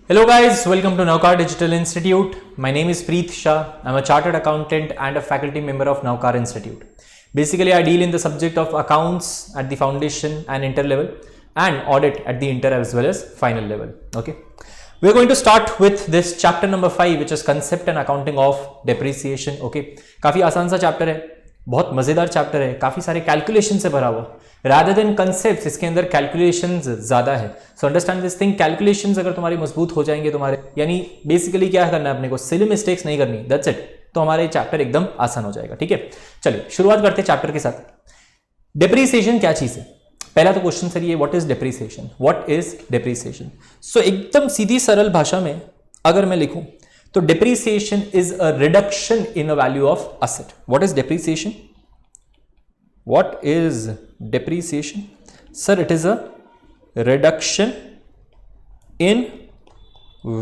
Hello guys, welcome to Naukar Digital Institute. My name is Preet Shah. I'm a chartered accountant and a faculty member of Naukar Institute. Basically, I deal in the subject of accounts at the foundation and inter level and audit at the inter as well as final level. Okay. We're going to start with this chapter number 5 which is concept and accounting of depreciation. Okay. काफी आसान सा chapter है, बहुत मजेदार chapter है, काफी सारे calculation से भरा हुआ। रादर देन कंसेप्ट इसके अंदर कैलकुलेशंस ज्यादा है। So understand this thing, calculations अगर तुम्हारी मजबूत हो जाएंगे तुम्हारे, यानी बेसिकली क्या करना है अपने को, सिली मिस्टेक्स नहीं करनी, दैट्स इट, तो हमारा ये चैप्टर एकदम आसान हो जाएगा। ठीक है, चलिए शुरुआत करते हैं चैप्टर के साथ। डेप्रीसिएशन क्या चीज है? पहला तो क्वेश्चन सर ये, what is depreciation? What is depreciation? So एकदम सीधी सरल भाषा में अगर मैं लिखूं तो depreciation is a reduction in a value of asset. What is depreciation? What is depreciation? Sir, it is a reduction in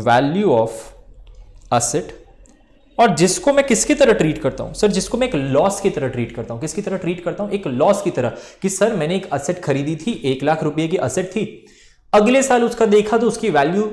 value of asset। और जिसको मैं किसकी तरह ट्रीट करता हूं सर? जिसको मैं एक लॉस की तरह ट्रीट करता हूं। किसकी तरह ट्रीट करता हूं? एक लॉस की तरह, कि सर मैंने एक असेट खरीदी थी, 1 लाख रुपए की असेट थी, अगले साल उसका देखा तो उसकी वैल्यू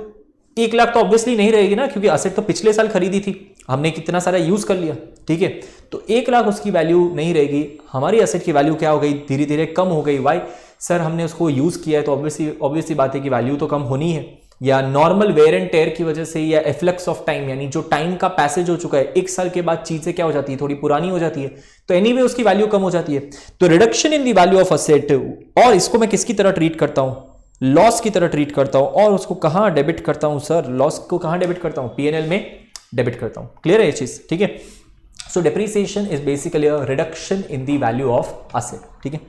1 लाख तो ऑब्वियसली नहीं रहेगी ना, क्योंकि असेट तो पिछले साल खरीदी थी, हमने कितना सारा यूज कर लिया। ठीक है, तो 1 लाख उसकी वैल्यू नहीं रहेगी, हमारी असेट की वैल्यू क्या हो गई? धीरे धीरे कम हो गई। वाई? सर हमने उसको यूज किया है तो ऑब्वियसली बात है कि वैल्यू तो कम होनी है, या नॉर्मल वेयर एंड टेयर की वजह से, या एफ्लक्स ऑफ टाइम, यानी जो टाइम का पैसेज हो चुका है, 1 साल के बाद चीजें क्या हो जाती है, थोड़ी पुरानी हो जाती है, तो एनीवे उसकी वैल्यू कम हो जाती है। तो reduction in the value of asset, और इसको मैं किसकी तरह ट्रीट करता हूं? लॉस की तरह ट्रीट करता हूं। और उसको कहां डेबिट करता हूं सर? लॉस को कहां डेबिट करता हूं? पीएनएल में डेबिट करता हूं। क्लियर है ये चीज? ठीक है, so depreciation is basically a reduction in the value of asset. ठीक है,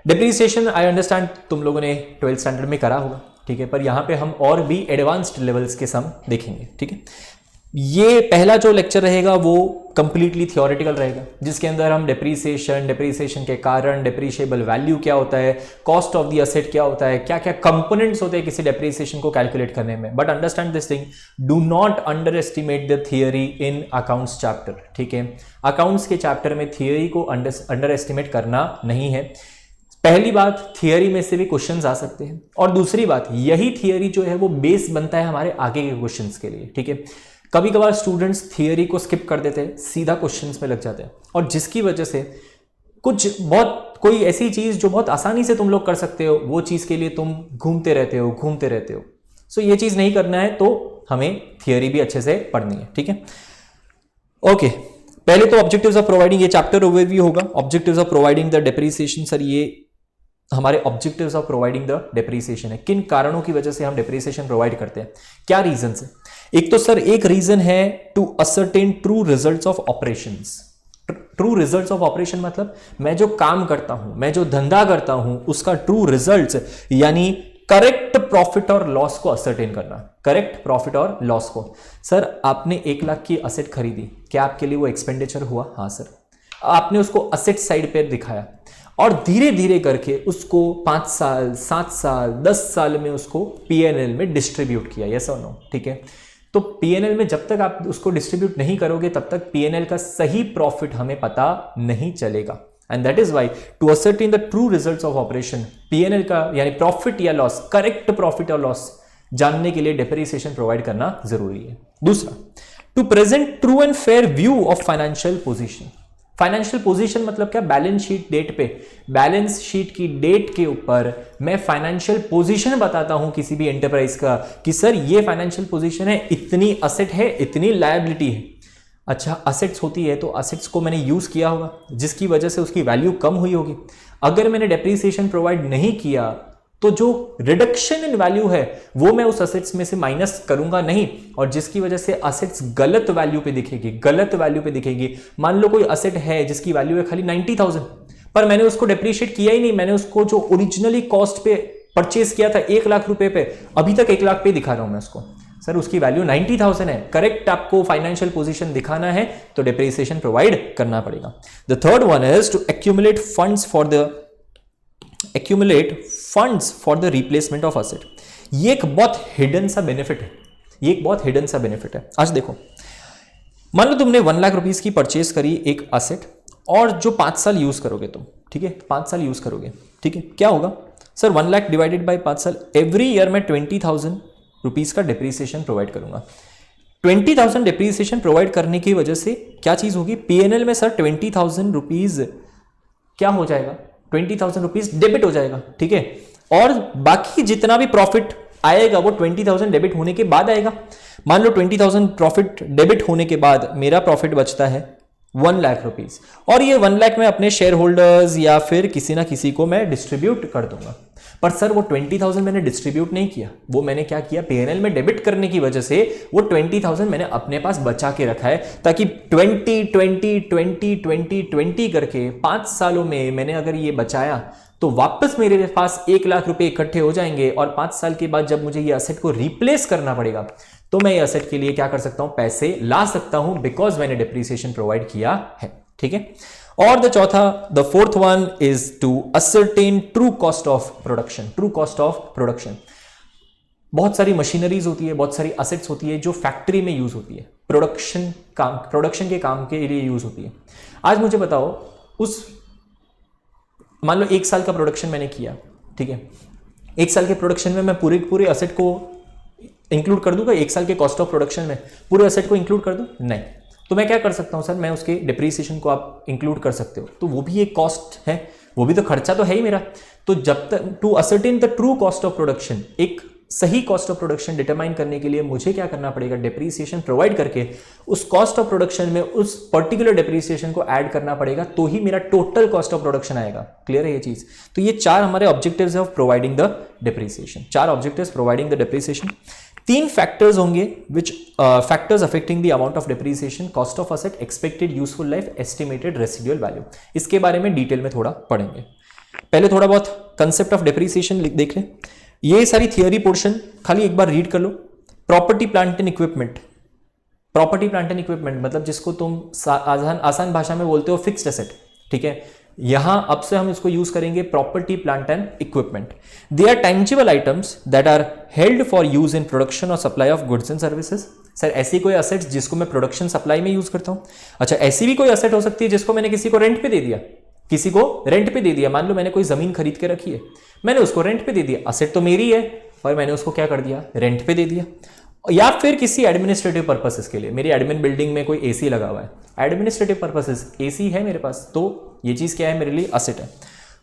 डेप्रीसिएशन आई अंडरस्टैंड तुम लोगों ने 12th स्टैंडर्ड में करा होगा। ठीक है, पर यहां पे हम और भी एडवांस्ड लेवल्स के सम देखेंगे। ठीक है, ये पहला जो लेक्चर रहेगा वो कंप्लीटली थियोरेटिकल रहेगा, जिसके अंदर हम डेप्रीसिएशन के कारण, डेप्रीशिएबल वैल्यू क्या होता है, कॉस्ट ऑफ द एसेट क्या होता है, क्या क्या कंपोनेंट्स होते हैं किसी डेप्रीसिएशन को कैलकुलेट करने में। But understand this thing, do not under estimate the theory in accounts chapter. ठीक है, अकाउंट्स के चैप्टर में थियरी को अंडर एस्टिमेट करना नहीं है। पहली बात, थियरी में से भी क्वेश्चंस आ सकते हैं, और दूसरी बात, यही थियरी जो है वो बेस बनता है हमारे आगे के क्वेश्चंस के लिए। ठीक है, कभी कभार स्टूडेंट्स थियरी को स्किप कर देते हैं, सीधा क्वेश्चंस में लग जाते हैं, और जिसकी वजह से कोई ऐसी चीज जो बहुत आसानी से तुम लोग कर सकते हो, वो चीज के लिए तुम घूमते रहते हो। सो ये चीज नहीं करना है, तो हमें थियरी भी अच्छे से पढ़नी है। ठीक है, ओके, पहले तो ऑब्जेक्टिव्स ऑफ प्रोवाइडिंग, ये चैप्टर ओवरव्यू होगा। Objectives of providing the depreciation, sir ये हमारे objectives of providing the depreciation है। किन कारणों की वजह से हम डेप्रीसिएशन प्रोवाइड करते हैं, क्या रीजन है? एक तो सर एक रीजन है to ascertain true results of operations. True results of operation मतलब मैं जो काम करता हूं, मैं जो धंधा करता हूं, उसका ट्रू रिजल्ट्स, यानी करेक्ट प्रॉफिट और लॉस को असर्टेन करना। करेक्ट प्रॉफिट और लॉस को, सर आपने 1 लाख की असेट खरीदी, क्या आपके लिए वो एक्सपेंडिचर हुआ? हाँ सर। आपने उसको असेट साइड पे दिखाया, और धीरे धीरे करके उसको 5 साल, 7 साल, 10 साल में उसको पीएनएल में डिस्ट्रीब्यूट किया। यस और नो? ठीक है, तो पीएनएल में जब तक आप उसको डिस्ट्रीब्यूट नहीं करोगे तब तक पीएनएल का सही प्रॉफिट हमें पता नहीं चलेगा। And that is why to ascertain the true results of operation, PNL का यानी प्रॉफिट या लॉस, करेक्ट प्रॉफिट और लॉस जानने के लिए डेप्रीसिएशन प्रोवाइड करना जरूरी है। दूसरा, to present true and fair view of financial position. Financial position मतलब क्या? बैलेंस शीट डेट पे, बैलेंस शीट की डेट के ऊपर मैं फाइनेंशियल पोजीशन बताता हूं किसी भी एंटरप्राइज का, कि सर ये फाइनेंशियल पोजीशन है, इतनी असेट है, इतनी लायबिलिटी है। अच्छा, असेट्स होती है तो असेट्स को मैंने यूज किया होगा, जिसकी वजह से उसकी वैल्यू कम हुई होगी। अगर मैंने डेप्रीसिएशन प्रोवाइड नहीं किया तो जो रिडक्शन इन वैल्यू है वो मैं उस असेट्स में से माइनस करूंगा नहीं, और जिसकी वजह से असेट्स गलत वैल्यू पे दिखेगी। मान लो कोई असेट है जिसकी वैल्यू है खाली 90,000, पर मैंने उसको डेप्रीशिएट किया ही नहीं, मैंने उसको जो ओरिजिनली कॉस्ट पे परचेज किया था 1 लाख रुपए पे, अभी तक 1 लाख पे दिखा रहा हूं मैं उसको, सर उसकी वैल्यू 90,000 है। करेक्ट आपको फाइनेंशियल पोजीशन दिखाना है तो डेप्रीसिएशन प्रोवाइड करना पड़ेगा। The third one is to accumulate funds for the replacement of asset. ये एक बहुत हिडन सा बेनिफिट है। आज देखो, मान लो तुमने 1 लाख रुपीस की परचेज करी एक असेट, और जो 5 साल यूज करोगे तुम, ठीक है, 5 साल यूज करोगे, ठीक है, क्या होगा सर? 1 लाख डिवाइडेड बाय 5 साल, एवरी ईयर में 20,000 रुपीज का डिप्रीसिएशन प्रोवाइड करूंगा। 20,000 डिप्रीसिएशन प्रोवाइड करने की वजह से क्या चीज होगी, पीएनएल में सर 20,000 रुपीज क्या हो जाएगा, 20,000 रुपीज डेबिट हो जाएगा, ठीक है। और बाकी जितना भी प्रॉफिट आएगा वो 20,000 डेबिट होने के बाद आएगा। मान लो 20,000 प्रॉफिट डेबिट होने के बाद मेरा प्रॉफिट बचता है 1 लाख रुपीज, और ये 1 लाख मैं अपने शेयर होल्डर्स या फिर किसी ना किसी को मैं डिस्ट्रीब्यूट कर दूंगा। पर सर वो 20,000 मैंने डिस्ट्रीब्यूट नहीं किया, वो मैंने क्या किया, पीएनएल में डेबिट करने की वजह से वो 20,000 मैंने अपने पास बचा के रखा है, ताकि 20 करके 5 सालों में मैंने अगर ये बचाया तो वापस मेरे पास 1 लाख रुपए इकट्ठे हो जाएंगे, और 5 साल के बाद जब मुझे ये असेट को रिप्लेस करना पड़ेगा तो मैं ये असेट के लिए क्या कर सकता हूं, पैसे ला सकता हूं, बिकॉज मैंने डिप्रीसिएशन प्रोवाइड किया है, ठीक है। और the fourth one is to ascertain true cost of production. True cost of production, बहुत सारी मशीनरीज होती है, बहुत सारी असेट्स होती है जो फैक्ट्री में यूज होती है, प्रोडक्शन के काम के लिए यूज होती है। आज मुझे बताओ, मान लो 1 साल का प्रोडक्शन मैंने किया, ठीक है, 1 साल के प्रोडक्शन में मैं पूरे असेट को इंक्लूड कर दूंगा, 1 साल के कॉस्ट ऑफ प्रोडक्शन में पूरे असेट को इंक्लूड कर दूं, नहीं। तो मैं क्या कर सकता हूं सर, मैं उसके डिप्रीसिएशन को आप इंक्लूड कर सकते हो, तो वो भी एक कॉस्ट है, वो भी तो खर्चा तो है ही मेरा। तो जब तक to ascertain the true cost of production, एक सही कॉस्ट ऑफ प्रोडक्शन डिटरमाइन करने के लिए मुझे क्या करना पड़ेगा, डिप्रीसिएशन प्रोवाइड करके उस कॉस्ट ऑफ प्रोडक्शन में उस पर्टिकुलर डिप्रीसिएशन को ऐड करना पड़ेगा, तो ही मेरा टोटल कॉस्ट ऑफ प्रोडक्शन आएगा। क्लियर है ये चीज? तो ये 4 हमारे objectives of providing the depreciation, 4 objectives providing the depreciation. 3 factors होंगे which factors affecting the amount of depreciation, cost of asset, expected useful life, estimated residual value. इसके बारे में डिटेल में थोड़ा पढ़ेंगे। पहले थोड़ा बहुत कंसेप्ट ऑफ डिप्रीसिएशन देख लें। ये सारी थियरी पोर्शन खाली एक बार रीड कर लो। Property plant and equipment, property plant and equipment मतलब जिसको तुम आसान भाषा में बोलते हो फिक्स्ड एसेट, ठीक है। यहां अब से हम इसको यूज करेंगे property plant and equipment. They are tangible items that are held for use in production और supply of goods and services. Sir ऐसी कोई असेट्स जिसको मैं प्रोडक्शन सप्लाई में यूज करता हूं? अच्छा, ऐसी भी कोई असेट हो सकती है जिसको मैंने किसी को रेंट पे दे दिया, किसी को रेंट पे दे दिया। मान लो मैंने कोई जमीन खरीद के रखी है, मैंने उसको रेंट पे दे दिया, असेट तो मेरी है पर मैंने उसको क्या कर दिया, रेंट पे दे दिया। या फिर किसी एडमिनिस्ट्रेटिव पर्पसेस के लिए, मेरी एडमिन बिल्डिंग में कोई एसी लगा हुआ है, एडमिनिस्ट्रेटिव पर्पसेस एसी है मेरे पास, तो ये चीज क्या है, मेरे लिए असेट है।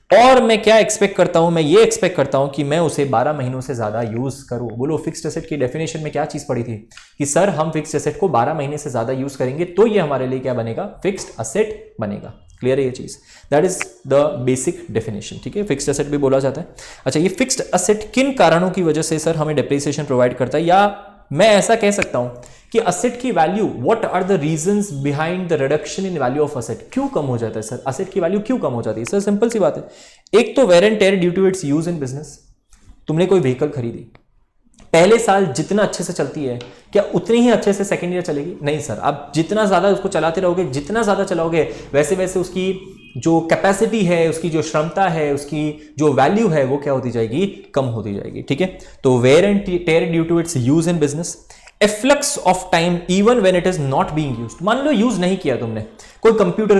और मैं क्या एक्सपेक्ट करता हूं, मैं ये एक्सपेक्ट करता हूं कि मैं उसे 12 महीनों से ज्यादा यूज करूं। बोलो फिक्स्ड एसेट की डेफिनेशन में क्या चीज पड़ी थी कि सर हम फिक्स्ड एसेट को 12 महीने से ज्यादा यूज करेंगे तो ये हमारे लिए क्या बनेगा, फिक्स्ड एसेट बनेगा। क्लियर है ये चीज? That is the basic definition, ठीक है। फिक्स्ड एसेट भी बोला जाता है। अच्छा, ये फिक्स्ड एसेट किन कारणों की वजह से सर हमें डिप्रीसिएशन प्रोवाइड करता है, या मैं ऐसा कह सकता हूं कि असेट की value, what are the reasons behind the reduction in value of asset, क्यों कम हो जाता है सर, असेट की वैल्यू क्यों कम हो जाती है? सर सिंपल सी बात है, एक तो wear and tear due to its use in business. तुमने कोई व्हीकल खरीदी, पहले साल जितना अच्छे से चलती है, क्या उतनी ही अच्छे से सेकेंड ईयर चलेगी? नहीं सर, आप जितना ज्यादा उसको चलाते रहोगे, जितना ज्यादा चलाओगे, वैसे वैसे उसकी जो कैपेसिटी है, उसकी जो क्षमता है, उसकी जो वैल्यू है, वो क्या होती जाएगी, कम होती जाएगी, ठीक है। तो wear and tear due to its use in business, efflux of time even when it is not being used. मान लो यूज नहीं किया तुमने, कोई कंप्यूटर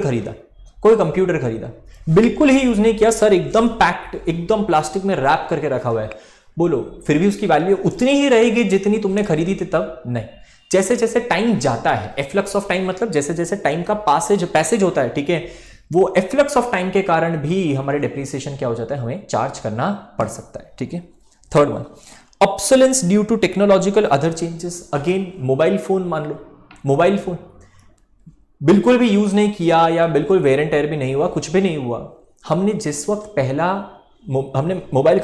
खरीदा, बिल्कुल ही यूज नहीं किया सर, एकदम पैक्ड, एकदम प्लास्टिक में रैप करके रखा हुआ है, बोलो फिर भी उसकी वैल्यू उतनी ही रहेगी जितनी तुमने खरीदी थी तब? नहीं। जैसे जैसे टाइम जाता है, एफ्लक्स ऑफ टाइम मतलब जैसे जैसे टाइम का पैसेज होता है, ठीक है, वो एफ्लक्स ऑफ टाइम के कारण भी हमारे डिप्रीसिएशन क्या हो जाता है, हमें चार्ज करना पड़ सकता है, ठीक है। Third one, obsolescence due to technological other changes. Again mobile phone, मान लो मोबाइल फोन बिल्कुल भी यूज नहीं किया या बिल्कुल वेयर एंड टेयर भी नहीं हुआ, कुछ भी नहीं हुआ, हमने जिस वक्त पहला हमने मोबाइल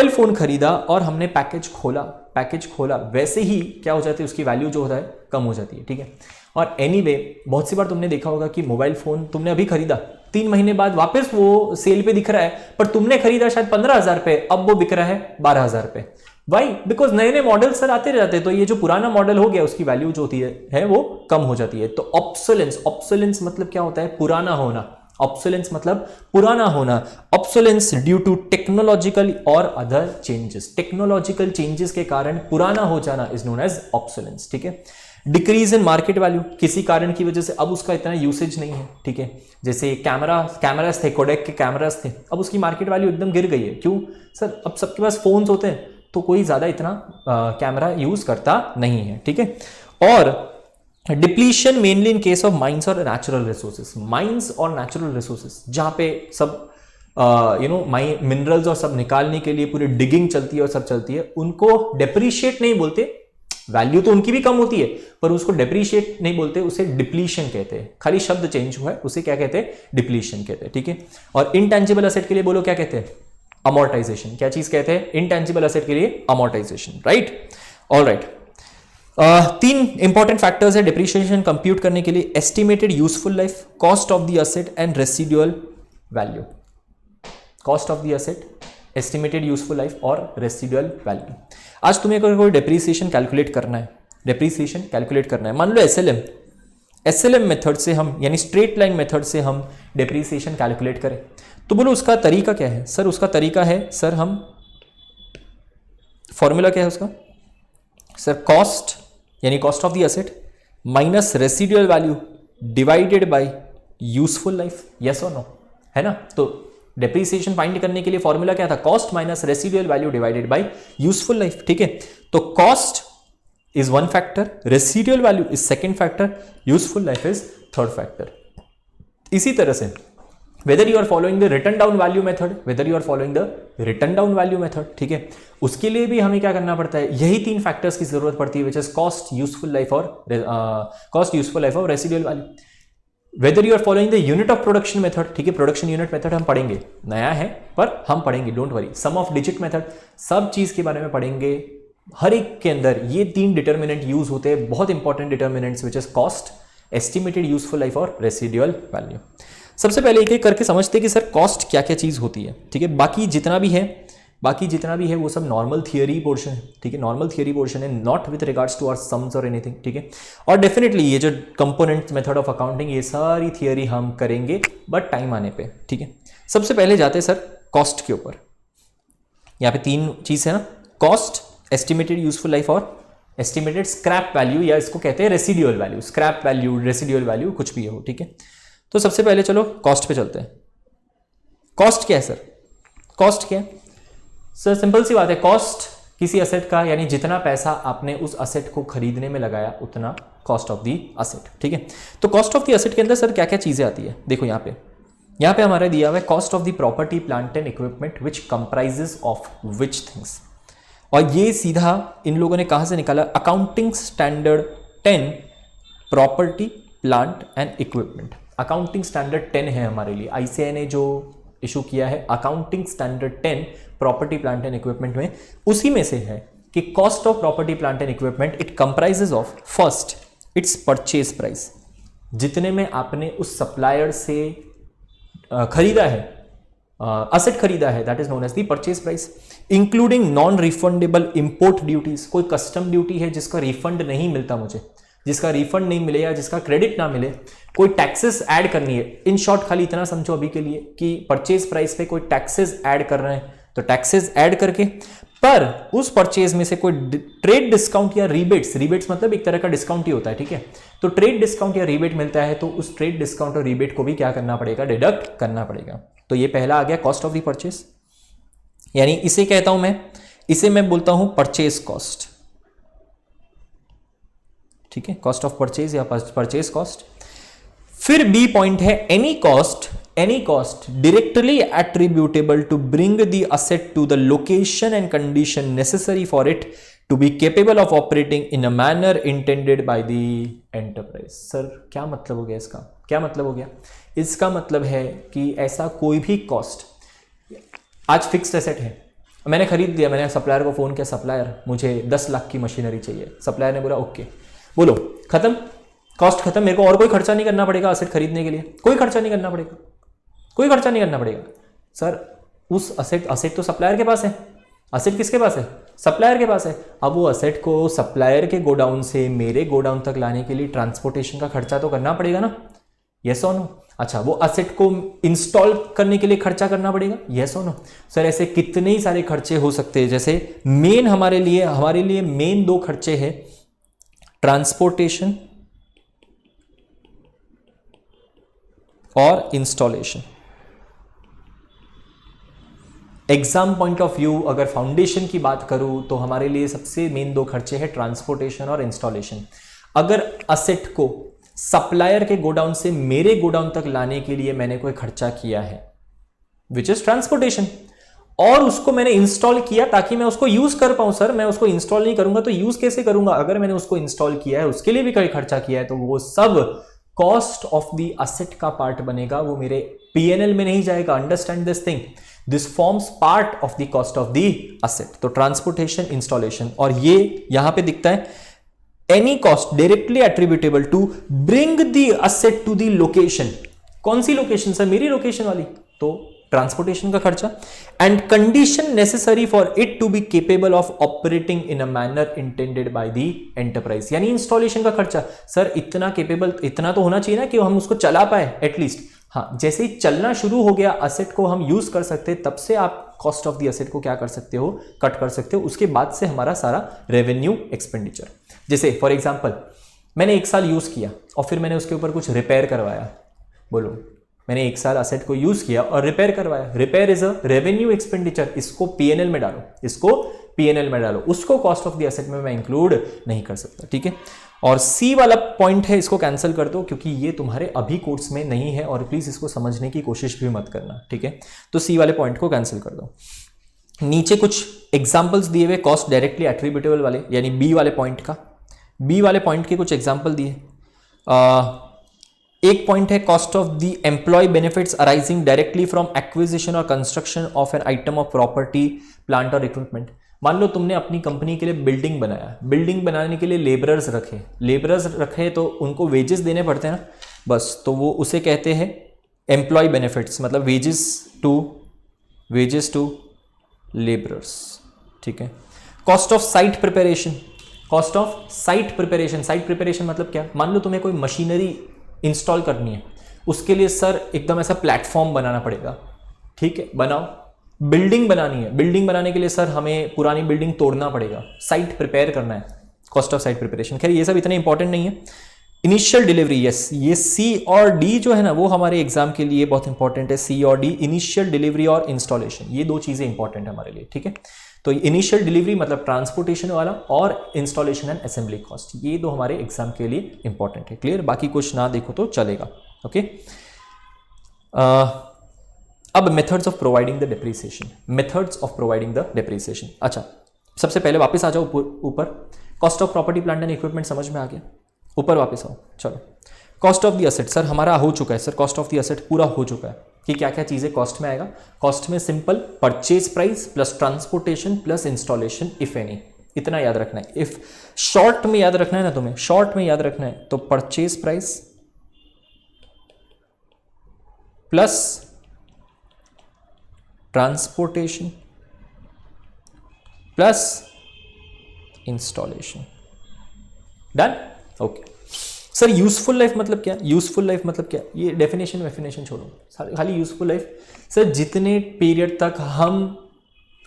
फोन खरीदा और हमने पैकेज खोला, वैसे ही क्या हो जाती है, उसकी वैल्यू जो होता है कम हो जाती है, ठीक है। और एनीवे, बहुत सी बार तुमने देखा होगा कि मोबाइल फोन तुमने अभी खरीदा, 3 महीने बाद वापस वो सेल पे दिख रहा है, पर तुमने खरीदा शायद 15,000 पे, अब वो बिक रहा है 12,000 पे। वाई? बिकॉज नए नए मॉडल सर आते रहते हैं, तो ये जो पुराना मॉडल हो गया उसकी वैल्यू जो होती है वो कम हो जाती है। तो ऑब्सोलेंस मतलब क्या होता है, पुराना होना। ऑब्सोलेंस मतलब पुराना होना। ऑब्सोलेंस ड्यू टू टेक्नोलॉजिकल और अदर चेंजेस, टेक्नोलॉजिकल चेंजेस के कारण पुराना हो जाना इज नोन एज ऑब्सोलेंस, ठीक है। डिक्रीज इन मार्केट वैल्यू, किसी कारण की वजह से अब उसका इतना यूसेज नहीं है, ठीक है। जैसे कैमरास थे, कोडेक के कैमरास थे, अब उसकी मार्केट वैल्यू एकदम गिर गई है। क्यों सर? अब सबके पास फोन्स होते हैं, तो कोई ज़्यादा इतना कैमरा यूज़ करता नहीं है, ठीक है। और depletion mainly in case of mines और नेचुरल रिसोर्सेज, माइंस और नेचुरल रिसोर्सेज जहाँ पे सब मिनरल्स और सब निकालने के लिए पूरी डिगिंग चलती है और सब चलती है, उनको डेप्रीशिएट नहीं बोलते, वैल्यू तो उनकी भी कम होती है पर उसको डेप्रीशिएट नहीं बोलते, उसे डिप्लीशन कहते हैं। खाली शब्द चेंज हुआ है, उसे क्या कहते हैं, डिप्लीशन कहते हैं, ठीक है। और इनटेंजिबल एसेट के लिए बोलो क्या कहते हैं, अमोर्टाइजेशन। क्या चीज कहते हैं, इनटेंजिबल एसेट के लिए अमोर्टाइजेशन, राइट। ऑल राइट, तीन इंपॉर्टेंट फैक्टर्स है डिप्रीशिएशन कंप्यूट करने के लिए, estimated useful life, cost of the asset and residual value. Cost of the asset, estimated useful life और रेसिडुअल वैल्यू। आज तुम्हें अगर कोई डेप्रीसिएशन कैलकुलेट करना है, डेप्रीसिएशन कैलकुलेट करना है, मान लो एसएलएम मेथड से हम, यानी स्ट्रेट लाइन मेथड से हम डेप्रीसिएशन कैलकुलेट करें, तो बोलो उसका तरीका क्या है। सर उसका तरीका है, सर हम फॉर्मूला क्या है उसका, सर कॉस्ट यानी cost of the asset minus residual value divided bye useful life, yes और नो, है ना। तो डेप्रीसिएशन फाइंड करने के लिए फॉर्मूला क्या था, cost minus residual value divided bye useful life, ठीक है। तो cost is one factor, residual value is second factor, useful life is third factor. इसी तरह से whether you are following the written down value method, whether you are following the written down value method, ठीक है, उसके लिए भी हमें क्या करना पड़ता है, यही तीन फैक्टर्स की जरूरत पड़ती है, which is cost, useful life और residual value. Whether you are following the unit of production method, ठीक है, प्रोडक्शन यूनिट मेथड हम पढ़ेंगे, नया है पर हम पढ़ेंगे, don't worry. Sum of digit method, सब चीज के बारे में पढ़ेंगे। हर एक के अंदर ये तीन डिटर्मिनेंट यूज होते हैं, बहुत important determinants, which is cost, estimated useful life और रेसिडुअल वैल्यू। सबसे पहले एक एक करके समझते हैं कि सर कॉस्ट क्या क्या चीज होती है, ठीक है। बाकी जितना भी है वो सब नॉर्मल थियरी पोर्शन है, ठीक है, नॉर्मल थियरी पोर्शन है, not with regards to our sums और एनीथिंग, ठीक है। और डेफिनेटली ये जो कंपोनेंट मेथड ऑफ अकाउंटिंग, ये सारी थियरी हम करेंगे बट टाइम आने पे, ठीक है। सबसे पहले जाते हैं सर कॉस्ट के ऊपर। यहाँ पे तीन चीज है ना, कॉस्ट, एस्टिमेटेड यूजफुल लाइफ और एस्टिमेटेड स्क्रैप वैल्यू, या इसको कहते हैं residual value, scrap value, residual value, कुछ भी हो, ठीक है। तो सबसे पहले चलो कॉस्ट पे चलते हैं। कॉस्ट क्या है सर, कॉस्ट क्या है सर, सिंपल सी बात है, कॉस्ट किसी असेट का, यानी जितना पैसा आपने उस असेट को खरीदने में लगाया उतना कॉस्ट ऑफ द असेट, ठीक है। तो कॉस्ट ऑफ द असेट के अंदर सर क्या क्या चीजें आती है, देखो यहाँ पे हमारा दिया हुआ है cost of the property plant and equipment which comprises of which things, और ये सीधा इन लोगों ने कहां से निकाला, accounting standard 10 property plant and equipment. Accounting standard 10 है हमारे लिए, आईसीएआई ने जो इशू किया है accounting standard 10 property plant and equipment में, उसी में से है कि cost of property plant and equipment it comprises of first it's purchase price, जितने में आपने उस सप्लायर से खरीदा है, असेट खरीदा है, that is known as the purchase price, including non refundable import duties. कोई कस्टम ड्यूटी है जिसका रिफंड नहीं मिलता मुझे, जिसका रिफंड नहीं मिले या जिसका क्रेडिट ना मिले, कोई टैक्सेस ऐड करनी है। इन शॉर्ट खाली इतना समझो अभी के लिए कि परचेज प्राइस पे कोई टैक्सेस ऐड कर रहे हैं, तो टैक्सेस ऐड करके, पर उस परचेज में से कोई ट्रेड डिस्काउंट या रिबेट्स मतलब एक तरह का डिस्काउंट ही होता है, ठीक है। तो ट्रेड डिस्काउंट या रिबेट मिलता है तो उस ट्रेड डिस्काउंट और रिबेट को भी क्या करना पड़ेगा, डिडक्ट करना पड़ेगा। तो ये पहला आ गया कॉस्ट ऑफ द परचेज, यानी इसे कहता हूं मैं बोलता हूं परचेज कॉस्ट, ठीक है, कॉस्ट ऑफ परचेज या परचेज कॉस्ट। फिर बी पॉइंट है any cost directly attributable to bring the asset to the location and condition necessary for it to be capable of operating in a manner intended by the enterprise। Sir क्या मतलब हो गया इसका, क्या मतलब हो गया, इसका मतलब है कि ऐसा कोई भी कॉस्ट, आज फिक्स्ड एसेट है, मैंने खरीद दिया, मैंने सप्लायर को फोन किया, सप्लायर मुझे 10 लाख की मशीनरी चाहिए, सप्लायर ने बोला ओके, बोलो खत्म, कॉस्ट खत्म, मेरे को और कोई खर्चा नहीं करना पड़ेगा असेट खरीदने के लिए, कोई खर्चा नहीं करना पड़ेगा, सर उस असेट तो सप्लायर के पास है, असेट किसके पास है, सप्लायर के पास है। अब वो असेट को सप्लायर के गोडाउन से मेरे गोडाउन तक लाने के लिए ट्रांसपोर्टेशन का खर्चा तो करना पड़ेगा ना, यस और नो। अच्छा, वो असेट को इंस्टॉल करने के लिए खर्चा करना पड़ेगा, यस और नो। सर ऐसे कितने ही सारे खर्चे हो सकते हैं, जैसे मेन हमारे लिए मेन 2 खर्चे हैं, ट्रांसपोर्टेशन और installation. Exam point of view अगर फाउंडेशन की बात करूं तो हमारे लिए सबसे मेन दो खर्चे हैं ट्रांसपोर्टेशन और इंस्टॉलेशन। अगर असेट को सप्लायर के गोडाउन से मेरे गोडाउन तक लाने के लिए मैंने कोई खर्चा किया है विच इज ट्रांसपोर्टेशन, और उसको मैंने इंस्टॉल किया ताकि मैं उसको यूज कर पाऊं, सर मैं उसको इंस्टॉल नहीं करूंगा तो यूज कैसे करूंगा, अगर मैंने उसको इंस्टॉल किया है उसके लिए भी कोई खर्चा किया है तो वो सब कॉस्ट ऑफ द असेट का पार्ट बनेगा, वो मेरे पीएनएल में नहीं जाएगा। Understand this thing, this forms part of the cost of the asset. तो ट्रांसपोर्टेशन, इंस्टॉलेशन, और ये यहां पे दिखता है any cost directly attributable to bring the asset to the location. कौन सी लोकेशन सर, मेरी लोकेशन वाली, तो ट्रांसपोर्टेशन का खर्चा। And condition necessary for it to be capable of operating in a manner intended by the enterprise, यानी installation का खर्चा। सर इतना केपेबल, इतना तो होना चाहिए ना कि हम उसको चला पाए एटलीस्ट। हाँ, जैसे ही चलना शुरू हो गया, असेट को हम यूज कर सकते हैं, तब से आप कॉस्ट ऑफ द असेट को क्या कर सकते हो, कट कर सकते हो। उसके बाद से हमारा सारा रेवेन्यू एक्सपेंडिचर। जैसे फॉर एग्जांपल मैंने 1 साल यूज किया और फिर मैंने उसके ऊपर कुछ रिपेयर करवाया, बोलो मैंने 1 साल असेट को यूज किया और रिपेयर करवाया, repair is a revenue expenditure, इसको पीएनएल में डालो, इसको पीएनएल में डालो, उसको कॉस्ट ऑफ द असेट में मैं इंक्लूड नहीं कर सकता, ठीक है। और सी वाला पॉइंट है, इसको कैंसिल कर दो क्योंकि ये तुम्हारे अभी कोर्स में नहीं है और प्लीज इसको समझने की कोशिश भी मत करना, ठीक है। तो सी वाले पॉइंट को कैंसिल कर दो। नीचे कुछ एग्जाम्पल्स दिए हुए कॉस्ट डायरेक्टली एट्रीब्यूटेबल वाले, यानी बी वाले पॉइंट का, बी वाले पॉइंट के कुछ एग्जाम्पल दिए। एक पॉइंट है cost of the employ benefits arising directly from acquisition और construction of an item of property, plant और इक्विपमेंट। मान लो तुमने अपनी कंपनी के लिए बिल्डिंग बनाया, बिल्डिंग बनाने के लिए लेबरर्स रखे तो उनको वेजेस देने पड़ते हैं ना, बस, तो वो उसे कहते हैं एम्प्लॉय बेनिफिट्स, मतलब वेजेस टू लेबरर्स, ठीक है। Cost of site preparation, cost of site preparation मतलब क्या, मान लो तुम्हें कोई मशीनरी इंस्टॉल करनी है, उसके लिए सर एकदम ऐसा प्लेटफॉर्म बनाना पड़ेगा, ठीक है, बनाओ। बिल्डिंग बनानी है, बिल्डिंग बनाने के लिए सर हमें पुरानी बिल्डिंग तोड़ना पड़ेगा, साइट प्रिपेयर करना है, कॉस्ट ऑफ साइट प्रिपरेशन। खैर ये सब इतने इंपॉर्टेंट नहीं है। इनिशियल डिलीवरी, यस, ये सी और डी जो है ना वो हमारे एग्जाम के लिए बहुत इंपॉर्टेंट है, सी और डी, इनिशियल डिलीवरी और इंस्टॉलेशन, ये दो चीजें इंपॉर्टेंट है हमारे लिए, ठीक है। तो इनिशियल डिलीवरी मतलब ट्रांसपोर्टेशन वाला, और इंस्टॉलेशन एंड असेंबली कॉस्ट, ये दो हमारे एग्जाम के लिए इंपॉर्टेंट है। क्लियर, बाकी कुछ ना देखो तो चलेगा, ओके। अब methods of providing the depreciation, methods of providing the depreciation. अच्छा, सबसे पहले वापस आ जाओ ऊपर, cost of property plant and equipment समझ में आ गया, ऊपर वापस आओ। चलो, cost of the asset, sir हमारा हो चुका है, sir cost of the asset पूरा हो चुका है कि क्या क्या चीजें कॉस्ट में आएगा। कॉस्ट में simple purchase price plus transportation plus installation if any, इतना याद रखना है। इफ शॉर्ट में याद रखना है ना तुम्हें, शॉर्ट में याद रखना है तो purchase price plus transportation plus installation, done, okay. Sir useful life मतलब क्या, यूजफुल लाइफ मतलब क्या, ये डेफिनेशन छोड़ो, खाली यूजफुल लाइफ, सर जितने पीरियड तक हम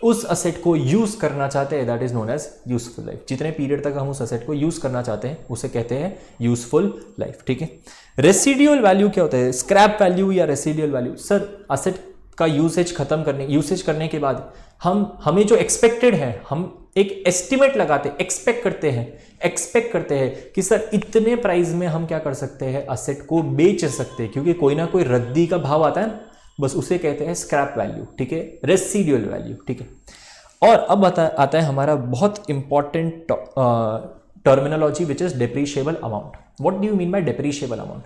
उस असेट को यूज करना चाहते हैं that is known as useful life. जितने पीरियड तक हम उस असेट को यूज करना चाहते हैं उसे कहते हैं यूजफुल लाइफ, ठीक है। रेसिडुअल वैल्यू क्या होता है, स्क्रैप वैल्यू या रेसिडुअल वैल्यू, सर असेट का यूसेज करने के बाद हमें जो एक्सपेक्टेड है, हम एक एस्टिमेट लगाते, एक्सपेक्ट करते हैं कि सर इतने प्राइस में हम क्या कर सकते हैं, असेट को बेच सकते हैं, क्योंकि कोई ना कोई रद्दी का भाव आता है ना, बस उसे कहते हैं स्क्रैप वैल्यू, ठीक है, रेसिडुअल वैल्यू, ठीक है। और अब आता है हमारा बहुत important terminology which is depreciable amount. What do you mean by depreciable amount,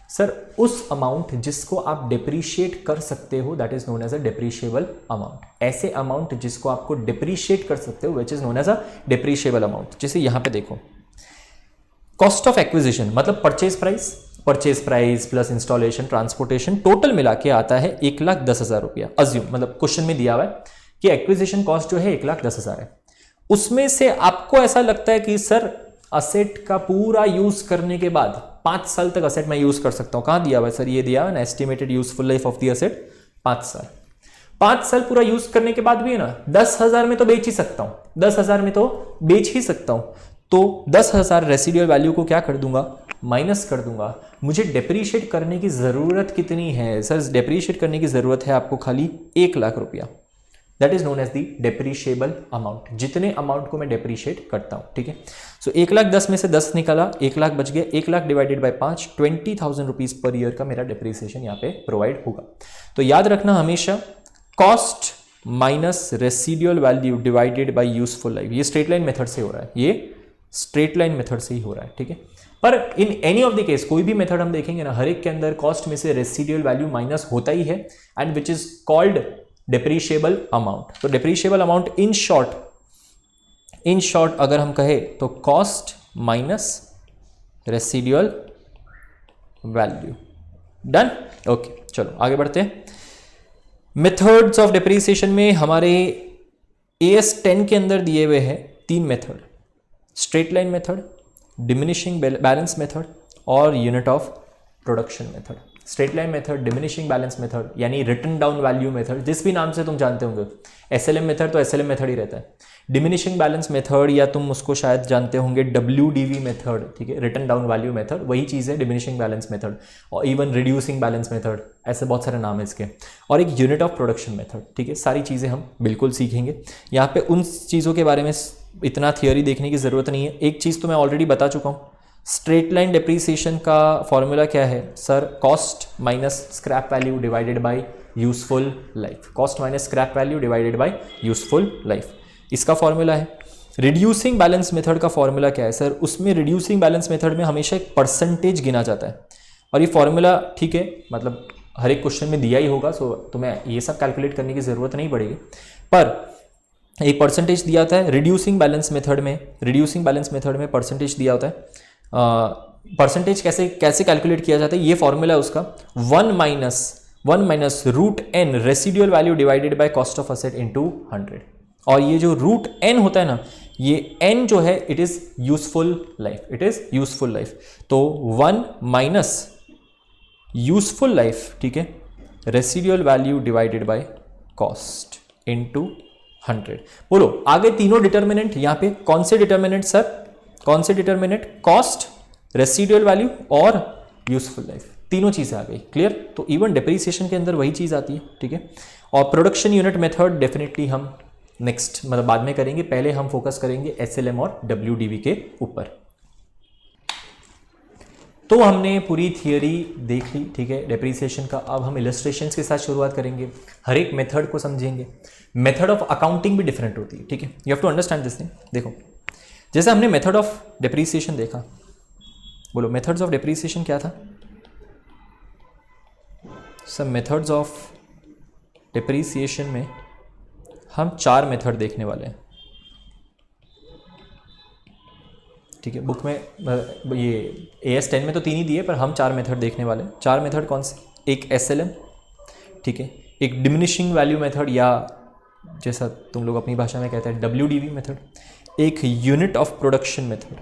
sir उस अमाउंट जिसको आप डेप्रीशिएट कर सकते हो that is known as a depreciable amount. ऐसे अमाउंट जिसको आपको डेप्रीशिएट कर सकते हो which is known as a depreciable amount. जैसे यहां पे देखो, कॉस्ट ऑफ एक्विजिशन मतलब purchase price plus installation transportation total मिला के आता है 1,10,000 रुपया। अज्यूम, मतलब क्वेश्चन में दिया हुआ है कि एक्विजिशन कॉस्ट जो है 1,10,000 है, उसमें से आपको ऐसा लगता है कि सर असेट का पूरा यूज करने के बाद 5 साल तक असेट मैं यूज कर सकता हूं। कहां दिया हुआ है सर, ये दिया है ना, estimated useful life of the asset 5 साल। 5 साल पूरा यूज करने के बाद भी है ना 10,000 में तो बेच ही सकता हूं, 10,000 में तो बेच ही सकता हूं, तो 10,000 रेसिडुअल वैल्यू को क्या कर दूंगा, माइनस कर दूंगा। मुझे डेप्रीशिएट करने की जरूरत कितनी है, सर डेप्रीशिएट करने की जरूरत है आपको खाली 1,00,000 रुपया, that is known as the depreciable amount, जितने अमाउंट को मैं डेप्रीशिएट करता हूं, ठीक है। सो 1,10,000 में से 10 निकाला, 1,00,000 बच गया, 1,00,000 divided by 5, 20,000 rupees per year का मेरा डेप्रीसिएशन यहाँ पे प्रोवाइड होगा। तो याद रखना हमेशा cost minus residual value divided bye useful life, ये स्ट्रेट लाइन मेथड से हो रहा है, ये स्ट्रेट लाइन मेथड से ही हो रहा है, ठीक है। पर in any of the case कोई भी मेथड हम देखेंगे ना, हर एक के अंदर कॉस्ट में से रेसिडुअल वैल्यू माइनस होता ही है, and which is called depreciable amount. तो डेप्रीशिएबल अमाउंट इन शॉर्ट अगर हम कहें तो cost minus residual value. Done, okay, चलो आगे बढ़ते हैं। मेथड्स ऑफ डेप्रीसिएशन में हमारे AS 10 के अंदर दिए हुए हैं 3 method, straight line method, diminishing balance method और unit of production method. Straight line method, diminishing balance method यानी रिटन डाउन वैल्यू मेथड, जिस भी नाम से तुम जानते होंगे, SLM मेथड तो SLM मेथड ही रहता है। डिमिनिशिंग बैलेंस मेथड या तुम उसको शायद जानते होंगे WDV मेथड, ठीक है, रिटन डाउन वैल्यू मेथड, वही चीज़ है डिमिनिशिंग बैलेंस मेथड, और इवन रिड्यूसिंग बैलेंस मेथड, ऐसे बहुत सारे नाम है इसके, और एक यूनिट ऑफ प्रोडक्शन मेथड, ठीक है। सारी चीज़ें हम बिल्कुल सीखेंगे यहाँ पे, उन चीज़ों के बारे में इतना थियोरी देखने की ज़रूरत नहीं है। एक चीज़ तो मैं ऑलरेडी बता चुका हूँ, स्ट्रेट लाइन डेप्रीसिएशन का फॉर्मूला क्या है sir, cost minus scrap value divided bye useful life, cost minus scrap value divided bye useful life, इसका फॉर्मूला है। रिड्यूसिंग बैलेंस मेथड का फॉर्मूला क्या है सर, उसमें रिड्यूसिंग बैलेंस मेथड में हमेशा एक परसेंटेज गिना जाता है, और ये फॉर्मूला ठीक है, मतलब हर एक क्वेश्चन में दिया ही होगा, सो तुम्हें ये सब कैलकुलेट करने की ज़रूरत नहीं पड़ेगी, पर एक परसेंटेज दिया होता है रिड्यूसिंग बैलेंस मेथड में। रिड्यूसिंग बैलेंस मेथड में परसेंटेज दिया होता है। परसेंटेज कैसे कैलकुलेट किया जाता है, ये फॉर्मूला है उसका, 1 minus root n residual value divided by cost of asset into 100। और ये जो रूट एन होता है ना, ये एन जो है it is useful life, it is useful life. तो 1 माइनस यूजफुल लाइफ, ठीक है, residual value divided by cost into 100। बोलो आगे तीनों डिटर्मिनेंट, यहां पे कौन से डिटर्मिनेंट सर, कौन से डिटर्मिनेंट, कॉस्ट, रेसिडुअल वैल्यू और यूजफुल लाइफ, तीनों चीजें आ गई, क्लियर। तो इवन डेप्रीसिएशन के अंदर वही चीज आती है, ठीक है। और प्रोडक्शन यूनिट मेथड डेफिनेटली हम नेक्स्ट मतलब बाद में करेंगे, पहले हम फोकस करेंगे SLM और WDV के ऊपर। तो हमने पूरी थियरी देख ली, ठीक है, डेप्रीसिएशन का। अब हम इलस्ट्रेशंस के साथ शुरुआत करेंगे, हर एक मेथड को समझेंगे। मेथड ऑफ अकाउंटिंग भी डिफरेंट होती है, ठीक है, you have to understand this thing. देखो जैसे हमने मेथड ऑफ डेप्रीसिएशन देखा, बोलो मेथड्स ऑफ डेप्रीसिएशन क्या था सर, मेथड्स ऑफ डेप्रीसिएशन में हम 4 मेथड देखने वाले हैं, ठीक है। बुक में ये AS 10 में तो 3 ही दिए, पर हम 4 मेथड देखने वाले हैं। 4 मेथड कौन से, एक SLM, ठीक है, एक डिमिनिशिंग वैल्यू मेथड या जैसा तुम लोग अपनी भाषा में कहते हैं WDV मेथड, एक यूनिट ऑफ प्रोडक्शन मेथड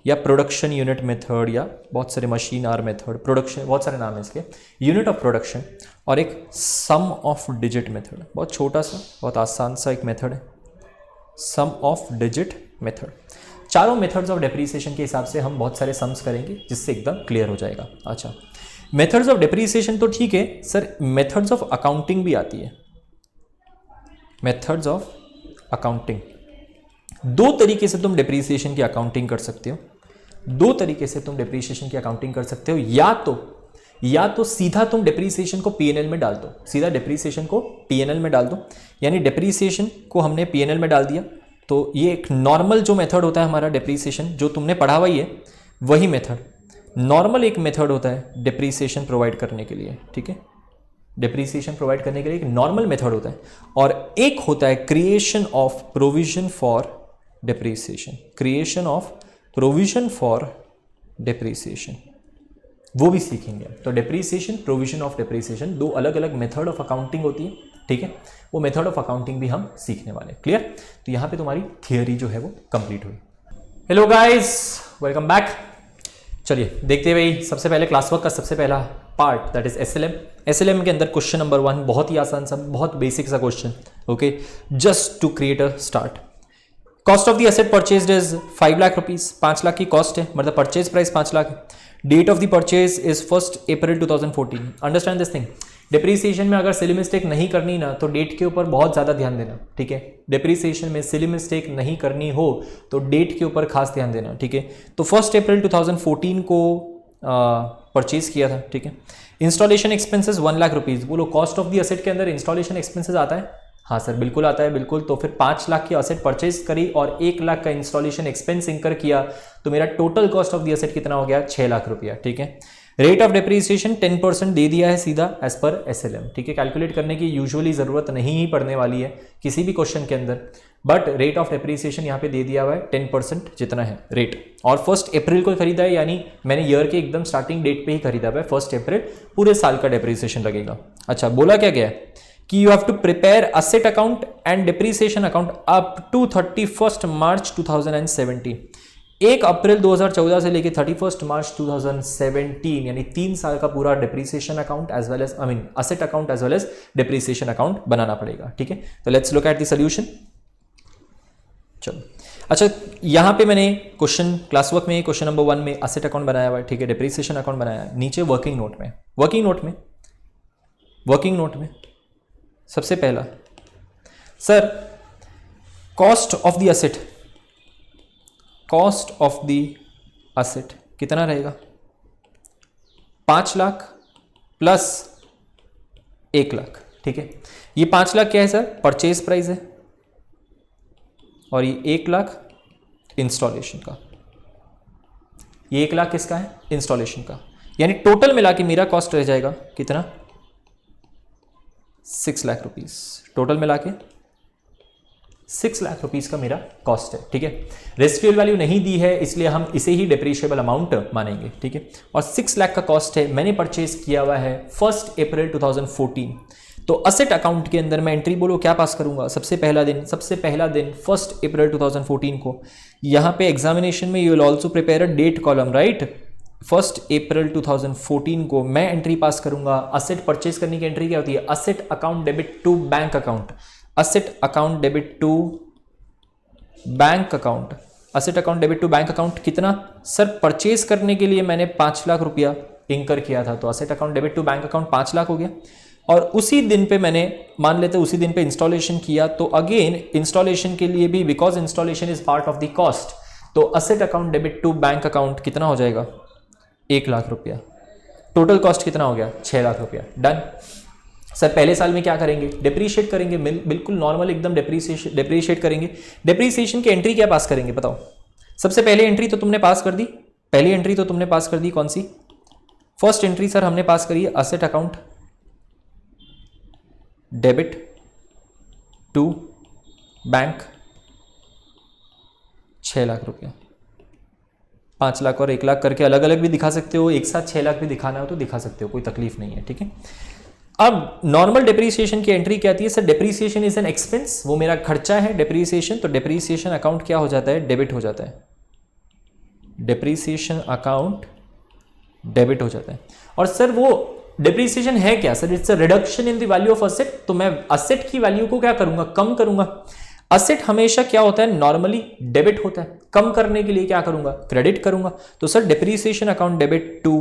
या प्रोडक्शन यूनिट मेथड, या बहुत सारे मशीन आर मेथड, प्रोडक्शन, बहुत सारे नाम है इसके, यूनिट ऑफ प्रोडक्शन, और एक सम ऑफ डिजिट मेथड, बहुत छोटा सा बहुत आसान सा एक मेथड है, सम ऑफ डिजिट मेथड। चारों मेथड्स ऑफ डेप्रीसिएशन के हिसाब से हम बहुत सारे सम्स करेंगे, जिससे एकदम क्लियर हो जाएगा। अच्छा, मेथड्स ऑफ डेप्रीसिएशन तो ठीक है सर, मेथड्स ऑफ अकाउंटिंग भी आती है। मेथड्स ऑफ अकाउंटिंग, 2 तरीके से तुम डेप्रीसिएशन की अकाउंटिंग कर सकते हो, 2 तरीके से तुम डेप्रीसिएशन की अकाउंटिंग कर सकते हो। या तो सीधा तुम डेप्रीसिएशन को P&L में डाल दो, सीधा डेप्रीसिएशन को P&L में डाल दो, यानी डेप्रीसिएशन को हमने P&L में डाल दिया, तो ये एक नॉर्मल जो मेथड होता है हमारा डेप्रीसिएशन, जो तुमने पढ़ा हुआ ही है वही मेथड, नॉर्मल एक मेथड होता है डेप्रीसिएशन प्रोवाइड करने के लिए, ठीक है। डेप्रीसिएशन प्रोवाइड करने के लिए एक नॉर्मल मेथड होता है, और एक होता है creation of provision for depreciation, creation of provision for depreciation, वो भी सीखेंगे। तो डेप्रीसिएशन, प्रोविजन ऑफ डेप्रीसिएशन, 2 अलग अलग मेथड ऑफ अकाउंटिंग होती है, ठीक है। वो मेथड ऑफ अकाउंटिंग भी हम सीखने वाले हैं, क्लियर। तो यहां पे तुम्हारी थियरी जो है वो कंप्लीट हुई। Hello guys, welcome back. चलिए देखते हैं भाई, सबसे पहले क्लास वर्क का सबसे पहला part, that is SLM। SLM के अंदर क्वेश्चन नंबर 1 बहुत ही आसान सा, बहुत बेसिक सा question, okay, just to create a start. Cost of the asset purchased is 5 lakh rupees, 5 lakh की कॉस्ट है, मतलब परचेज प्राइस 5 लाख है। Date of the purchase is 1 April 2014। Understand this thing, depreciation में अगर सिली मिस्टेक नहीं करनी ना तो डेट के ऊपर बहुत ज़्यादा ध्यान देना, ठीक है। डिप्रीसिएशन में सिली मिस्टेक नहीं करनी हो तो डेट के ऊपर खास ध्यान देना, ठीक है। तो 1 अप्रैल 2014 को परचेज किया था, ठीक है। Installation expenses 1 lakh rupees. बोलो कॉस्ट ऑफ द असेट के अंदर इंस्टॉलेशन एक्सपेंसेस आता है? हाँ सर बिल्कुल आता है, बिल्कुल। तो फिर 5 लाख की असेट परचेज करी और 1 लाख का इंस्टॉलेशन एक्सपेंस इंकर किया तो मेरा total cost of the asset कितना हो गया? 6 लाख रुपया, ठीक है। रेट ऑफ डेप्रीसिएशन 10% दे दिया है सीधा एज पर SLM, ठीक है। कैलकुलेट करने की यूजुअली जरूरत नहीं ही पड़ने वाली है किसी भी क्वेश्चन के अंदर, बट रेट ऑफ डेप्रीसिएशन यहाँ पे दे दिया हुआ है 10% जितना है रेट। और 1 अप्रैल को खरीदा है, यानी मैंने ईयर के एकदम स्टार्टिंग डेट पे ही खरीदा हुआ है। 1 अप्रैल पूरे साल का डेप्रीसिएशन लगेगा। अच्छा, बोला क्या गया है कि you have to prepare asset account and depreciation account up to 31 March 2017। 1 April 2014 से लेके 31 मार्च 2017 यानी 3 साल का पूरा depreciation account as well as asset account as well as depreciation account बनाना पड़ेगा, ठीक है। तो let's look at the solution. चलो, अच्छा यहां पे मैंने क्वेश्चन क्लास वर्क में क्वेश्चन नंबर 1 में असेट अकाउंट बनाया हुआ है, ठीक है। डेप्रीसिएशन अकाउंट बनाया है। नीचे वर्किंग नोट में सबसे पहला sir cost of the asset कितना रहेगा? 5 लाख प्लस 1 लाख, ठीक है। ये 5 लाख क्या है सर? परचेज प्राइस है और ये 1 लाख इंस्टॉलेशन का। ये 1 लाख किसका है? इंस्टॉलेशन का। यानी टोटल मिला के मेरा कॉस्ट रह जाएगा कितना? 6 लाख रुपीज। टोटल मिला के 6 लाख रुपीज का मेरा कॉस्ट है, ठीक है। रेसिडुअल वैल्यू नहीं दी है इसलिए हम इसे ही डिप्रिशिएबल अमाउंट मानेंगे, ठीक है। और 6 लाख का कॉस्ट है, मैंने परचेज किया हुआ है 1 अप्रैल 2014। तो असेट अकाउंट के अंदर मैं एंट्री बोलो क्या पास करूंगा? सबसे पहला दिन 1 अप्रैल 2014 को। यहां पे एग्जामिनेशन में you will also prepare a date column, right. 1 April 2014 को मैं एंट्री पास करूंगा। असेट परचेज करने की एंट्री क्या होती है? Asset account debit to bank account. Asset account debit to bank account. Asset account debit to bank account कितना? Sir purchase करने के लिए मैंने 5 लाख रुपया इंकर किया था, तो asset account debit to bank account 5 lakh हो गया। और उसी दिन पे मैंने मान लेते उसी दिन पे इंस्टॉलेशन किया, तो अगेन इंस्टॉलेशन के लिए भी because installation is part of the cost, तो asset account debit to bank account कितना हो जाएगा? 1 लाख रुपया। टोटल कॉस्ट कितना हो गया? 6 लाख रुपया। डन। सर पहले साल में क्या करेंगे? डिप्रीशिएट करेंगे, बिल्कुल नॉर्मल एकदम डिप्रीशिएट करेंगे। डिप्रीसिएशन की एंट्री क्या पास करेंगे बताओ? सबसे पहले एंट्री तो तुमने पास कर दी, पहली एंट्री तो तुमने पास कर दी, कौन सी? फर्स्ट एंट्री सर हमने पास करी है asset account debit to bank 6 lakh रुपया। 5 लाख और 1 लाख करके अलग अलग भी दिखा सकते हो, एक साथ 6 लाख भी दिखाना हो तो दिखा सकते हो, कोई तकलीफ नहीं है, ठीक है। अब नॉर्मल डिप्रीसिएशन की एंट्री क्या आती है? Sir depreciation is an expense, वो मेरा खर्चा है डिप्रीसिएशन, तो डिप्रीसिएशन अकाउंट क्या हो जाता है? डेबिट हो जाता है। डिप्रीसिएशन अकाउंट डेबिट हो जाता है। और सर वो डिप्रीसिएशन है क्या? Sir it's a reduction in the value of asset, तो मैं असेट की वैल्यू को क्या करूंगा? कम करूंगा। असेट हमेशा क्या होता है? नॉर्मली डेबिट होता है, कम करने के लिए क्या करूंगा? क्रेडिट करूंगा। तो sir depreciation account debit to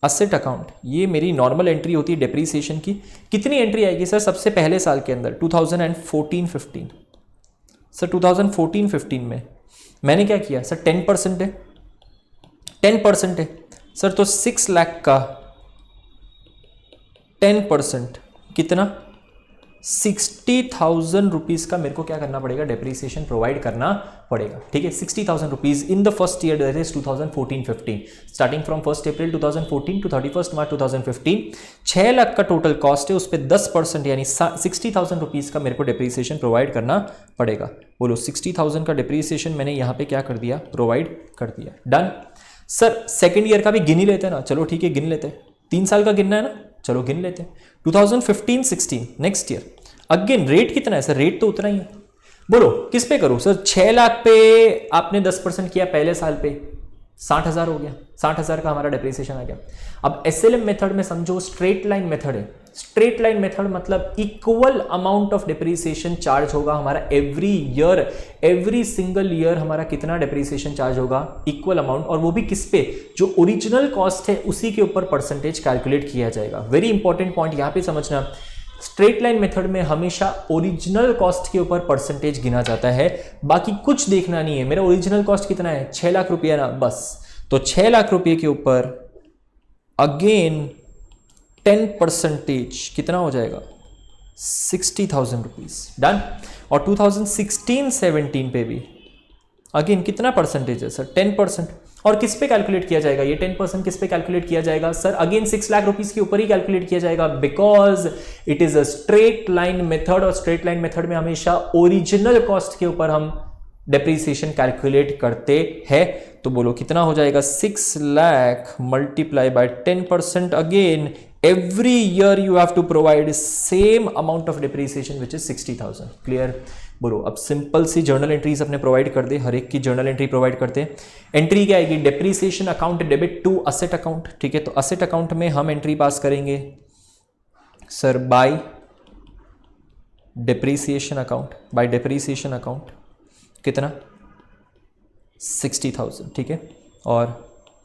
asset account, ये मेरी नॉर्मल एंट्री होती है डिप्रीसिएशन की। कितनी एंट्री आएगी सर? सबसे पहले साल के अंदर 2014-15। सर 2014-15 में मैंने क्या किया? सर 10% है, 10% है सर, तो 6 लाख का 10% कितना? 60,000 रुपीज का मेरे को क्या करना पड़ेगा? डिप्रीसिएशन प्रोवाइड करना पड़ेगा, ठीक है। 60,000 rupees in the first year, that is 2014-15, starting from 1 April 2014 to 31 March 2015। 6 lakh का टोटल कॉस्ट है, उस पर 10% यानी 60,000 रुपीज का मेरे को डिप्रीसिएशन प्रोवाइड करना पड़ेगा। बोलो 60,000 का डिप्रीसिएशन मैंने यहाँ पे क्या कर दिया? प्रोवाइड कर दिया। डन। सर सेकेंड ईयर का भी गिन ही लेते हैं ना, चलो ठीक है गिन लेते हैं। 3 साल का गिनना है ना, चलो गिन लेते हैं। 2015-16 नेक्स्ट ईयर, अगेन रेट कितना है सर? रेट तो उतना ही है। बोलो किस पे करूं सर? 6 लाख पे आपने 10% किया पहले साल पे, 60,000 हो गया, 60,000 का हमारा डेप्रिसिएशन आ गया। अब एसएलएम मेथड में समझो स्ट्रेट लाइन मेथड है, स्ट्रेट लाइन मेथड मतलब equal amount of depreciation charge होगा हमारा every year, every single year हमारा कितना डेप्रिसिएशन चार्ज होगा, इक्वल अमाउंट, और वो भी किस पे, जो ओरिजिनल कॉस्ट है उसी के ऊपर परसेंटेज कैलकुलेट किया जाएगा। वेरी इंपॉर्टेंट पॉइंट यहां पे समझना, स्ट्रेट लाइन मेथड में हमेशा ओरिजिनल कॉस्ट के ऊपर परसेंटेज गिना जाता है, बाकी कुछ देखना नहीं है। मेरा ओरिजिनल कॉस्ट कितना है, 6 लाख रुपया ना, बस, तो 6 लाख रुपये के ऊपर अगेन 10% कितना हो जाएगा, 60,000 रुपीज, डन। और 2016-17 पे भी अगेन कितना परसेंटेज है सर, 10%। और किस पे कैलकुलेट किया जाएगा, ये 10% किस पे कैलकुलेट किया जाएगा सर, अगेन 6 लाख रुपीज के ऊपर ही कैलकुलेट किया जाएगा, because it is a straight line method, और स्ट्रेट लाइन मेथड में हमेशा ओरिजिनल कॉस्ट के ऊपर हम डेप्रीसिएशन कैलकुलेट करते हैं। तो बोलो कितना हो जाएगा, 6 lakh multiply by 10%, again every year you have to provide same amount of depreciation which is 60,000। Clear, बोलो। अब सिंपल सी जर्नल एंट्रीज अपने प्रोवाइड कर दे, हर एक की जर्नल एंट्री प्रोवाइड करते हैं। एंट्री क्या आएगी, depreciation account debit to asset account, ठीक है। तो असेट अकाउंट में हम एंट्री पास करेंगे sir by depreciation account, by depreciation account कितना, 60,000, ठीक है। और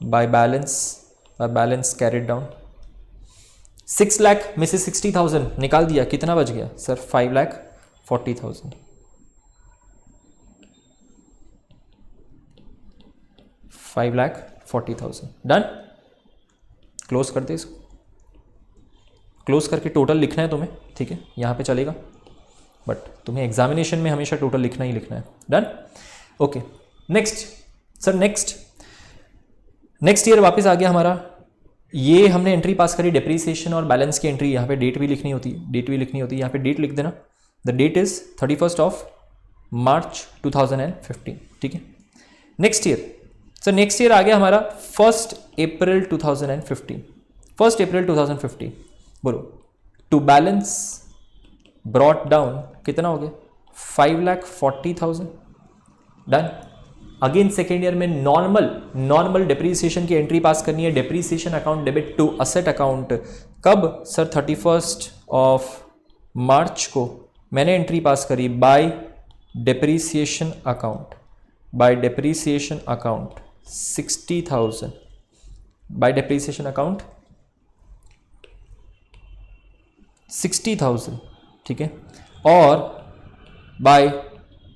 by balance carried down, 6 lakh में से 60,000 निकाल दिया, कितना बच गया सर, 5,40,000। 5,40,000, डन। क्लोज करते इसको, क्लोज करके टोटल लिखना है तुम्हें, ठीक है, यहाँ पे चलेगा, बट तुम्हें एग्जामिनेशन में हमेशा टोटल लिखना ही लिखना है, done. Okay, next sir, next year वापस आ गया हमारा। ये हमने एंट्री पास करी डेप्रीसिएशन और बैलेंस की एंट्री, यहाँ पे डेट भी लिखनी होती है, यहाँ पे डेट लिख देना, द डेट इज 31 मार्च 2015, ठीक है। Next year sir, next year आ गया हमारा 1 अप्रैल 2015, बोलो। टू बैलेंस ब्रॉट डाउन कितना हो गया, 5,40,000, डन। अगेन सेकेंड ईयर में नॉर्मल डेप्रीसिएशन की एंट्री पास करनी है, depreciation account debit to asset account, कब सर, 31 मार्च को मैंने एंट्री पास करी by depreciation account, 60,000, by depreciation account 60,000, ठीक है। और बाय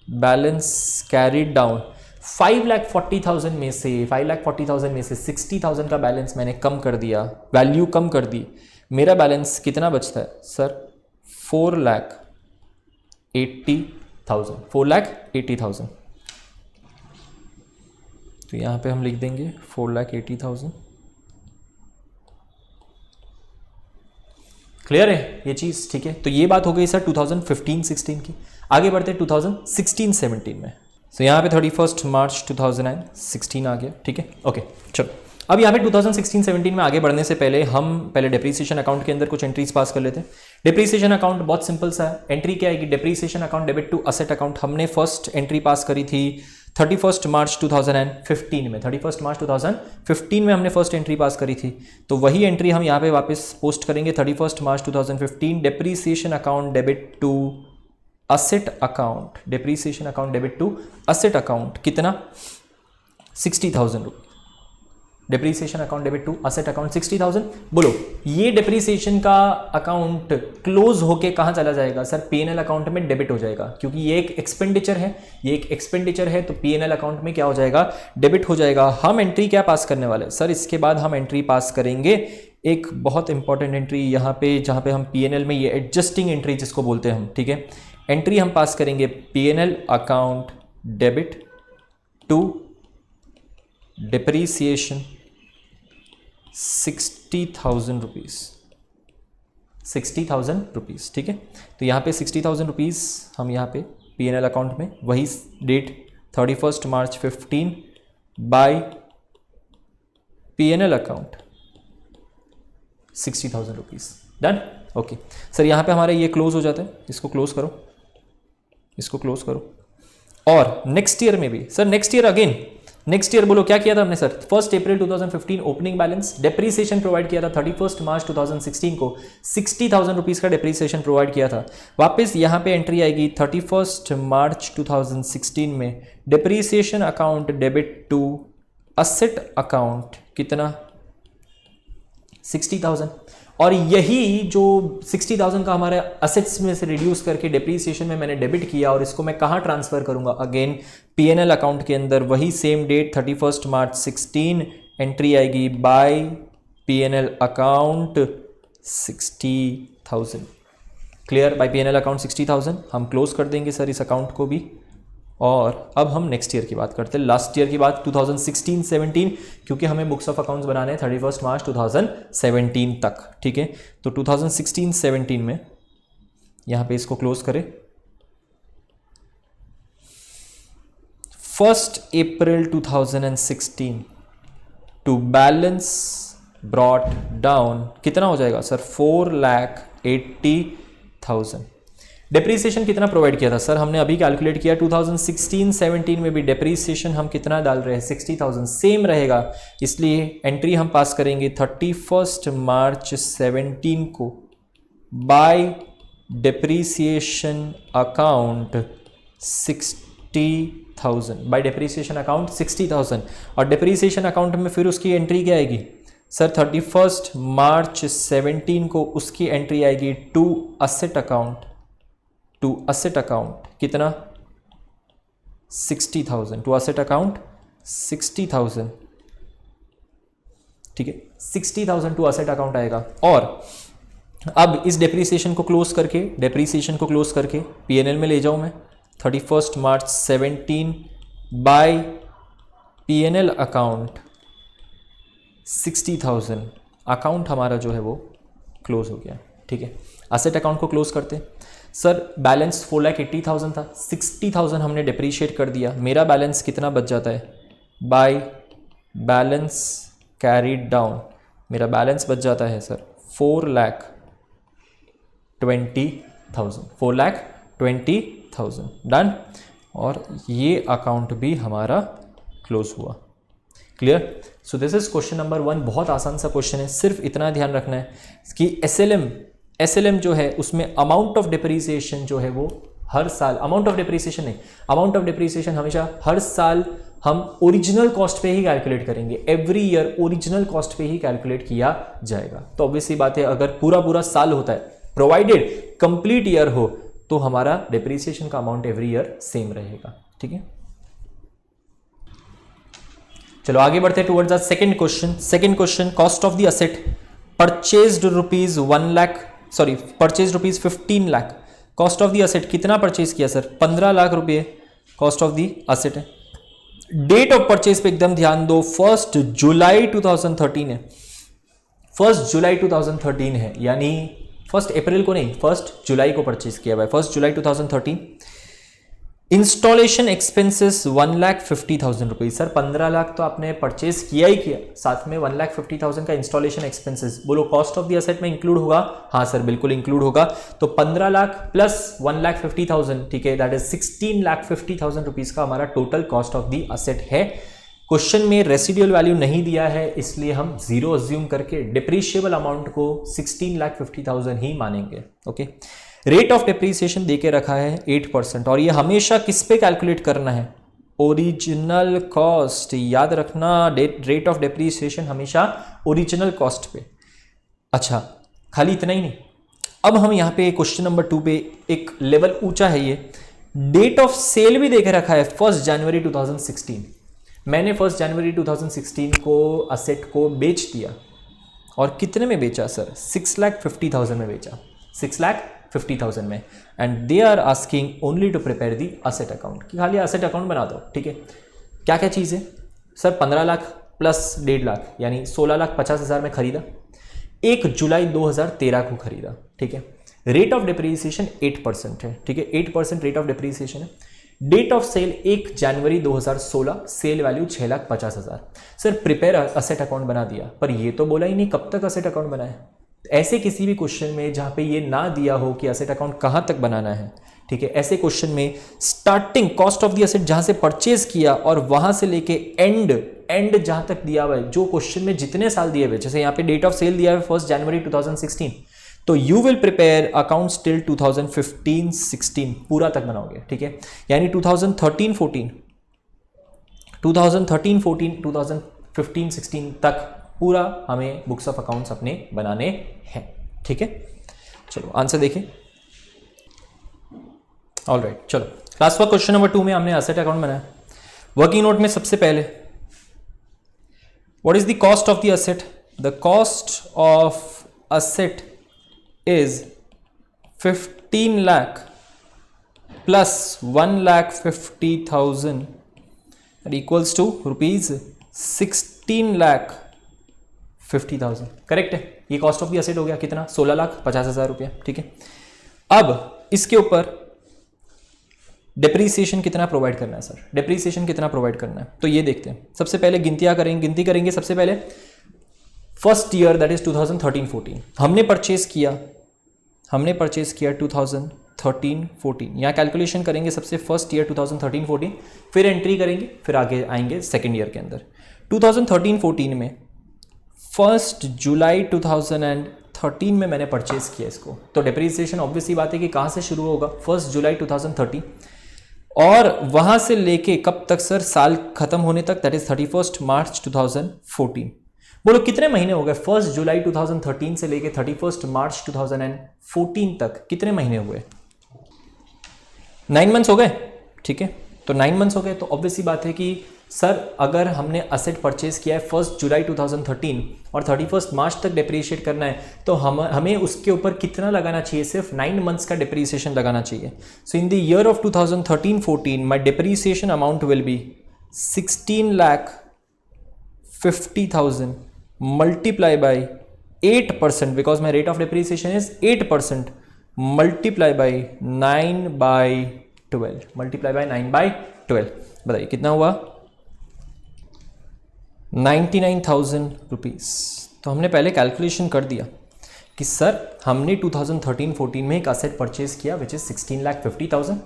बैलेंस कैरिड डाउन 5,40,000 में से 60,000 का बैलेंस मैंने कम कर दिया, वैल्यू कम कर दी, मेरा बैलेंस कितना बचता है सर, 4,80,000। तो यहाँ पे हम लिख देंगे 4,80,000। क्लियर है ये चीज़, ठीक है। तो ये बात हो गई सर 2015-16 की। आगे बढ़ते 2016-17 में। तो यहाँ पे 31 मार्च 2016 आ गया, ठीक है। ओके, चलो अब यहाँ पे 2016-17 में आगे बढ़ने से पहले हम पहले डेप्रीसिएशन अकाउंट के अंदर कुछ एंट्रीज पास कर लेते हैं। डेप्रीसिएशन अकाउंट बहुत सिंपल सा है। एंट्री क्या आएगी, depreciation account debit to asset account. हमने फर्स्ट एंट्री पास करी थी 31 मार्च 2015 में, 31 मार्च 2015 में हमने फर्स्ट एंट्री पास करी थी। तो वही एंट्री हम यहाँ पे वापस पोस्ट करेंगे 31 March 2015, depreciation account debit to asset account, depreciation account debit to asset account कितना, 60,000 रुपये। Depreciation account debit to asset account 60,000। बोलो ये डेप्रीसिएशन का अकाउंट क्लोज होके कहाँ चला जाएगा सर, पीएनएल अकाउंट में डेबिट हो जाएगा, क्योंकि ये एक एक्सपेंडिचर है, तो पीएनएल अकाउंट में क्या हो जाएगा, डेबिट हो जाएगा। हम एंट्री क्या पास करने वाले हैं सर, इसके बाद हम एंट्री पास करेंगे एक बहुत इंपॉर्टेंट एंट्री यहाँ पे, जहाँ पे हम पीएनएल में ये एडजस्टिंग एंट्री जिसको बोलते हैं हम, ठीक है। एंट्री हम पास करेंगे PNL account debit to depreciation 60,000 rupees, 60,000 rupees, ठीक है। तो यहाँ पे 60,000 रुपीज़ हम यहाँ पे पीएनएल अकाउंट में, वही date 31 March 15 by PNL account 60,000 rupees, done. Okay sir, यहाँ पे हमारा ये क्लोज हो जाता है, इसको क्लोज करो। और नेक्स्ट ईयर में भी sir, next year again next year बोलो क्या किया था हमने sir? 1 April 2015 opening balance, depreciation provide किया था 31 मार्च 2016 को 60,000 रुपीज का डेप्रीसिएशन प्रोवाइड किया था। वापस यहाँ पे एंट्री आएगी 31 मार्च 2016 में, depreciation account debit to asset account कितना? 60,000। और यही जो 60,000 का हमारे असेट्स में से रिड्यूस करके डेप्रीसिएशन में मैंने डेबिट किया, और इसको मैं कहाँ ट्रांसफर करूंगा? अगेन पीएनएल अकाउंट के अंदर, वही सेम डेट 31 मार्च 16 एंट्री आएगी by PNL account 60,000। Clear? By PNL account 60,000 हम क्लोज कर देंगे सर इस अकाउंट को भी। और अब हम नेक्स्ट ईयर की बात करते हैं, लास्ट ईयर की बात 2016-17, क्योंकि हमें बुक्स ऑफ अकाउंट्स बनाने हैं 31 मार्च 2017 तक। ठीक है, तो 2016-17 में यहां पे इसको क्लोज करें। 1 अप्रैल 2016 टू बैलेंस ब्रॉट डाउन कितना हो जाएगा सर? 4,80,000। डेप्रीसिएशन कितना प्रोवाइड किया था सर? हमने अभी कैलकुलेट किया 2016-17 में भी डेप्रीसिएशन हम कितना डाल रहे हैं? 60,000 सेम रहेगा, इसलिए एंट्री हम पास करेंगे 31 मार्च 17 को by depreciation account 60,000, by depreciation account 60,000। और डेप्रीसिएशन अकाउंट में फिर उसकी एंट्री क्या आएगी सर? 31 मार्च 17 को उसकी एंट्री आएगी to asset account, to asset account कितना? 60,000। To asset account 60,000। ठीक है, 60,000 टू असेट अकाउंट आएगा। और अब इस डेप्रीसिएशन को क्लोज करके पीएनएल में ले जाऊं मैं 31 March 17 bye PNL account 60,000। Account हमारा जो है वो क्लोज हो गया। ठीक है, असेट अकाउंट को क्लोज करते हैं सर। बैलेंस 4,80,000 था, 60,000 हमने डिप्रीशिएट कर दिया, मेरा बैलेंस कितना बच जाता है? बाय बैलेंस कैरीड डाउन मेरा बैलेंस बच जाता है सर 4,20,000। 4,20,000 डन। और ये अकाउंट भी हमारा क्लोज हुआ। Clear? So this is question number 1। बहुत आसान सा क्वेश्चन है, सिर्फ इतना ध्यान रखना है कि एसएलएम जो है उसमें अमाउंट ऑफ डिप्रीसिएशन जो है वो हर साल, अमाउंट ऑफ डिप्रीसिएशन नहीं, अमाउंट ऑफ डिप्रीसिएशन हमेशा हर साल हम ओरिजिनल कॉस्ट पे ही कैलकुलेट करेंगे। एवरी ईयर ओरिजिनल कॉस्ट पे ही कैलकुलेट किया जाएगा। तो ऑब्वियसली बात है, अगर पूरा साल होता है, प्रोवाइडेड कंप्लीट ईयर हो, तो हमारा डिप्रीसिएशन का अमाउंट एवरी ईयर सेम रहेगा। ठीक है, चलो आगे बढ़ते हैं towards the second question. Cost of the asset purchased rupees 15 lakh. Cost of the asset कितना परचेज किया सर? 15 लाख रुपए कॉस्ट ऑफ द असेट है। डेट ऑफ परचेज पे एकदम ध्यान दो, 1 जुलाई 2013 है। 1 जुलाई 2013 है, यानी 1 अप्रैल को नहीं, 1 जुलाई को परचेज किया हुआ है, 1 जुलाई 2013। Installation expenses 1,50,000 rupees. Sir 15 lakh तो आपने परचेज किया ही किया, साथ में 1,50,000 का इंस्टॉलेशन एक्सपेंसेस, बोलो कॉस्ट ऑफ द असेट में इंक्लूड होगा? हाँ सर बिल्कुल इंक्लूड होगा। तो 15 लाख प्लस 1,50,000, ठीक है, दैट इज 16,50,000 रुपीज का हमारा total cost of the asset है। क्वेश्चन में रेसिडुअल वैल्यू नहीं दिया है, इसलिए हम जीरो अज्यूम करके डिप्रीशिएबल अमाउंट को 16,50,000 ही मानेंगे। ओके, रेट ऑफ डिप्रीसिएशन देके रखा है 8%, और ये हमेशा किस पे कैलकुलेट करना है? Original cost. याद रखना, रेट ऑफ डिप्रीसिएशन हमेशा ओरिजिनल कॉस्ट पे। अच्छा, खाली इतना ही नहीं, अब हम यहाँ पे क्वेश्चन नंबर 2 पे एक लेवल ऊंचा है, ये डेट ऑफ सेल भी देके रखा है 1 जनवरी 2016। मैंने 1 जनवरी 2016 को असेट को बेच दिया, और कितने में बेचा सर? 6,50,000 में बेचा, 6,50,000 में। And they are asking only to prepare the asset account, कि खाली असेट अकाउंट बना दो। ठीक है, क्या क्या चीज़ है सर? 15 लाख प्लस 1.5 लाख, यानी 16,50,000 में खरीदा, 1 जुलाई 2013 को खरीदा। ठीक है, रेट ऑफ डिप्रीसिएशन 8% है। ठीक है, 8% रेट ऑफ डिप्रीसिएशन है। Date of sale 1 January 2016, sale value 6,50,000। Sir prepare asset account बना दिया, पर ये तो बोला ही नहीं कब तक असेट अकाउंट बनाए। ऐसे किसी भी क्वेश्चन में जहाँ पे ये ना दिया हो कि एसेट अकाउंट कहाँ तक बनाना है, ठीक है, ऐसे क्वेश्चन में starting cost of the asset जहाँ से परचेज किया और वहाँ से लेके एंड जहाँ तक दिया हुआ है, जो क्वेश्चन में जितने साल दिए हुए, जैसे यहाँ पे डेट ऑफ सेल दिया है 1 जनवरी 2016, तो you will prepare accounts till 2015-16 पूरा तक बनाओगे, ठीक है, यानी 2013-14, 2015-16 तक पूरा हमें बुक्स ऑफ अकाउंट्स अपने बनाने हैं, ठीक है। चलो आंसर देखें। ऑलराइट, चलो क्लास वर्क क्वेश्चन नंबर 2 में हमने एसेट अकाउंट बनाया। वर्किंग नोट में सबसे पहले what is the cost of the asset? The cost of asset is 15 lakh plus 1,50,000 that equals to rupees 16,50,000। Correct है, ये कॉस्ट ऑफ द एसेट हो गया कितना? 16,50,000 रुपया, ठीक है। अब इसके ऊपर डिप्रीसिएशन कितना प्रोवाइड करना है सर? डिप्रीसिएशन कितना प्रोवाइड करना है तो ये देखते हैं। सबसे पहले गिनती करेंगे। सबसे पहले फर्स्ट ईयर दैट इज 2013-14 हमने परचेज किया 2013-14। यहाँ कैलकुलेशन करेंगे सबसे फर्स्ट ईयर 2013-14, फिर एंट्री करेंगे, फिर आगे आएंगे सेकेंड ईयर के अंदर। 2013-14 में 1 जुलाई 2013 में मैंने परचेज किया इसको, तो डिप्रीसिएशन ऑब्वियसली बात है कि कहाँ से शुरू होगा? 1 जुलाई 2013, और वहाँ से लेके कब तक सर? साल खत्म होने तक, दैट इज 31 मार्च 2014। बोलो कितने महीने हो गए? 1 जुलाई 2013 से लेके 31 मार्च 2014 तक कितने महीने हुए? 9 मंथ्स हो गए, ठीक है। तो 9 मंथ्स हो गए, तो ऑब्वियसली बात है कि सर अगर हमने असेट परचेज किया है 1 जुलाई 2013 और 31 मार्च तक डिप्रीशिएट करना है, तो हमें उसके ऊपर कितना लगाना चाहिए? सिर्फ 9 मंथ्स का डिप्रीसिएशन लगाना चाहिए। So in the year of 2013-14 my depreciation amount will be 16,50,000 multiply by 8%, because my rate of depreciation is 8%, multiply by 9/12। बताइए कितना हुआ? 99,000 रुपीज़। तो हमने पहले कैलकुलेशन कर दिया कि सर हमने 2013-14 में एक असेट परचेज किया विच इज 16,50,000।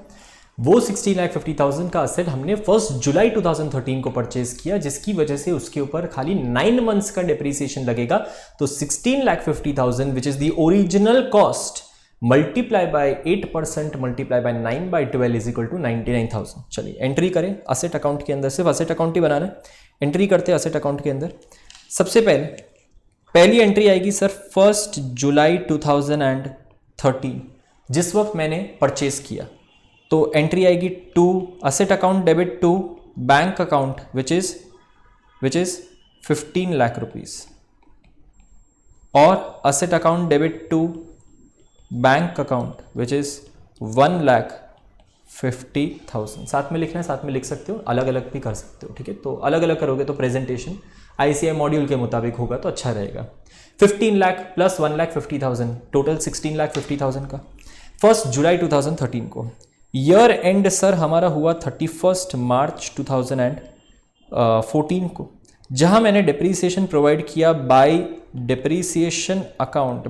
वो 16,50,000 का असेट हमने 1 जुलाई 2013 को परचेज किया, जिसकी वजह से उसके ऊपर खाली 9 मंथ्स का डिप्रीसिएशन लगेगा। तो 16,50,000 which is the original cost multiply by 8% multiply by 9/12 is equal to 99,000। चलिए एंट्री करें असेट अकाउंट के अंदर, सिर्फ असेट अकाउंट ही बनाना है। एंट्री करते हैं असेट अकाउंट के अंदर। सबसे पहली एंट्री आएगी सर 1 जुलाई 2013, जिस वक्त मैंने परचेज किया। तो एंट्री आएगी to asset account debit to bank account which is 15 lakh rupees, और asset account debit to bank account which is 1,50,000। साथ में लिखना है, साथ में लिख सकते हो, अलग अलग भी कर सकते हो, ठीक है। तो अलग अलग करोगे तो प्रेजेंटेशन ICI मॉड्यूल के मुताबिक होगा तो अच्छा रहेगा। 15 लाख प्लस 1,50,000, टोटल 16,50,000 का 1 जुलाई 2013 को। ईयर एंड सर हमारा हुआ 31 मार्च 2014 को, जहां मैंने डिप्रीसिएशन प्रोवाइड किया बाय डिप्रीसिएशन अकाउंट।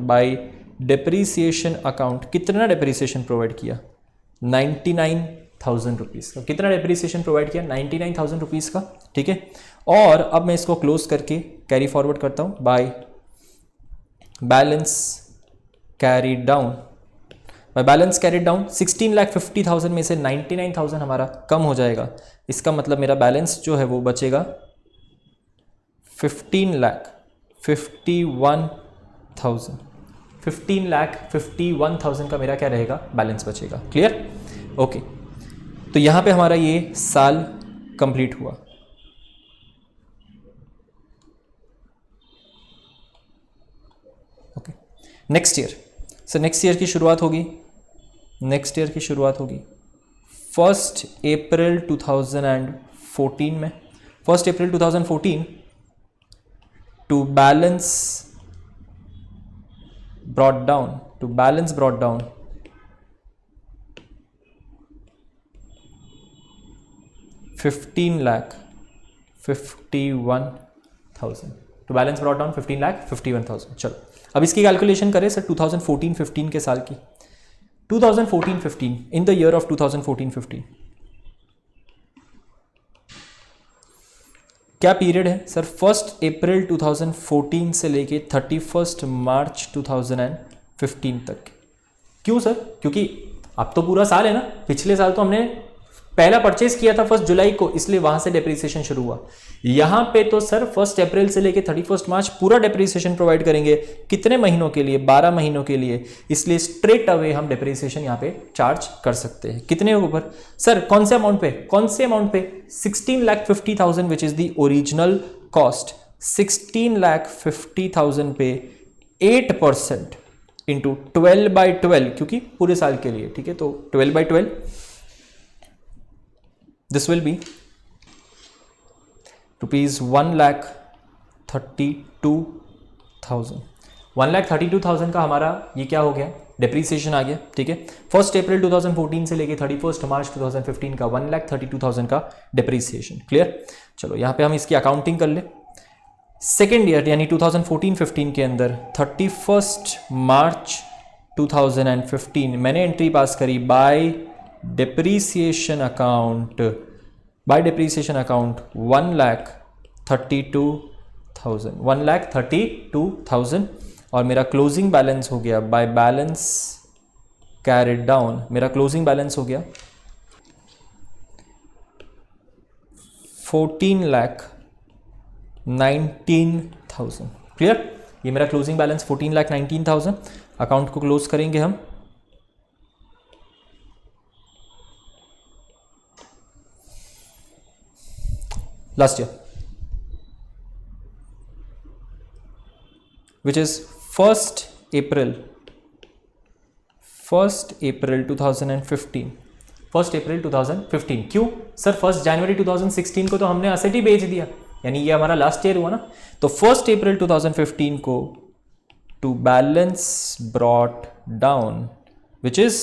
कितना डिप्रीसिएशन प्रोवाइड किया? 99,000 रुपीज़ का। कितना डिप्रीसिएशन प्रोवाइड किया? 99,000 रुपीज़ का, ठीक है। और अब मैं इसको क्लोज करके कैरी फॉरवर्ड करता हूँ by balance carry down. By balance carry down 16,50,000 में से 99,000 हमारा कम हो जाएगा। इसका मतलब मेरा बैलेंस जो है वो बचेगा 15,51,000। 15,51,000 का मेरा क्या रहेगा? बैलेंस बचेगा। क्लियर? ओके, तो यहां पे हमारा ये साल कंप्लीट हुआ। Okay, next year. So next year की शुरुआत होगी 1 अप्रैल 2014 में। 1 April 2014 to balance brought down 15,51,000। तो बैलेंस ब्रॉट डाउन 15,51,000। चलो अब इसकी कैलकुलेशन करें सर 2014-15 के साल की। 2014-15 इन द ईयर ऑफ 2014-15 क्या पीरियड है सर? 1 अप्रैल 2014 से लेके 31 मार्च 2015 तक। क्यों सर? क्योंकि अब तो पूरा साल है ना, पिछले साल तो हमने पहला परचेज किया था 1 जुलाई को, इसलिए वहां से डेप्रीसिएशन शुरू हुआ। यहां पे तो सर 1 अप्रैल से लेके 31 मार्च पूरा डेप्रीसिएशन प्रोवाइड करेंगे। कितने महीनों के लिए? 12 महीनों के लिए, इसलिए स्ट्रेट अवे हम डेप्रीसिएशन यहां पे चार्ज कर सकते हैं। कितने ऊपर सर? कौन से अमाउंट पे? कौन से अमाउंट पे? 16,50,000 which is the original cost. 16,50,000 पे 8% इंटू 12/12, क्योंकि पूरे साल के लिए, ठीक है, तो 12/12 this will be rupees 1,32,000। 1,32,000 का हमारा ये क्या हो गया? डेप्रीसिएशन आ गया, ठीक है। 1 अप्रैल 2014 से लेके 31 मार्च 2015 का 1,32,000 का डेप्रीसिएशन। क्लियर? चलो यहाँ पे हम इसकी अकाउंटिंग कर ले। सेकेंड ईयर यानी 2014-15 के अंदर 31 मार्च 2015 मैंने एंट्री पास करी बाय डेप्रीसिएशन अकाउंट 1,32,000 और मेरा क्लोजिंग बैलेंस हो गया बाय बैलेंस कैरिड डाउन, मेरा क्लोजिंग बैलेंस हो गया 14,19,000। क्लियर? ये मेरा क्लोजिंग बैलेंस 14,19,000। अकाउंट को क्लोज करेंगे हम। Last year which is 1 April 2015। 1 April 2015 क्यों सर? 1 जनवरी 2016 को तो हमने असेट ही बेच दिया, यानी ये हमारा लास्ट ईयर हुआ ना। तो 1 अप्रैल 2015 को to balance brought down which is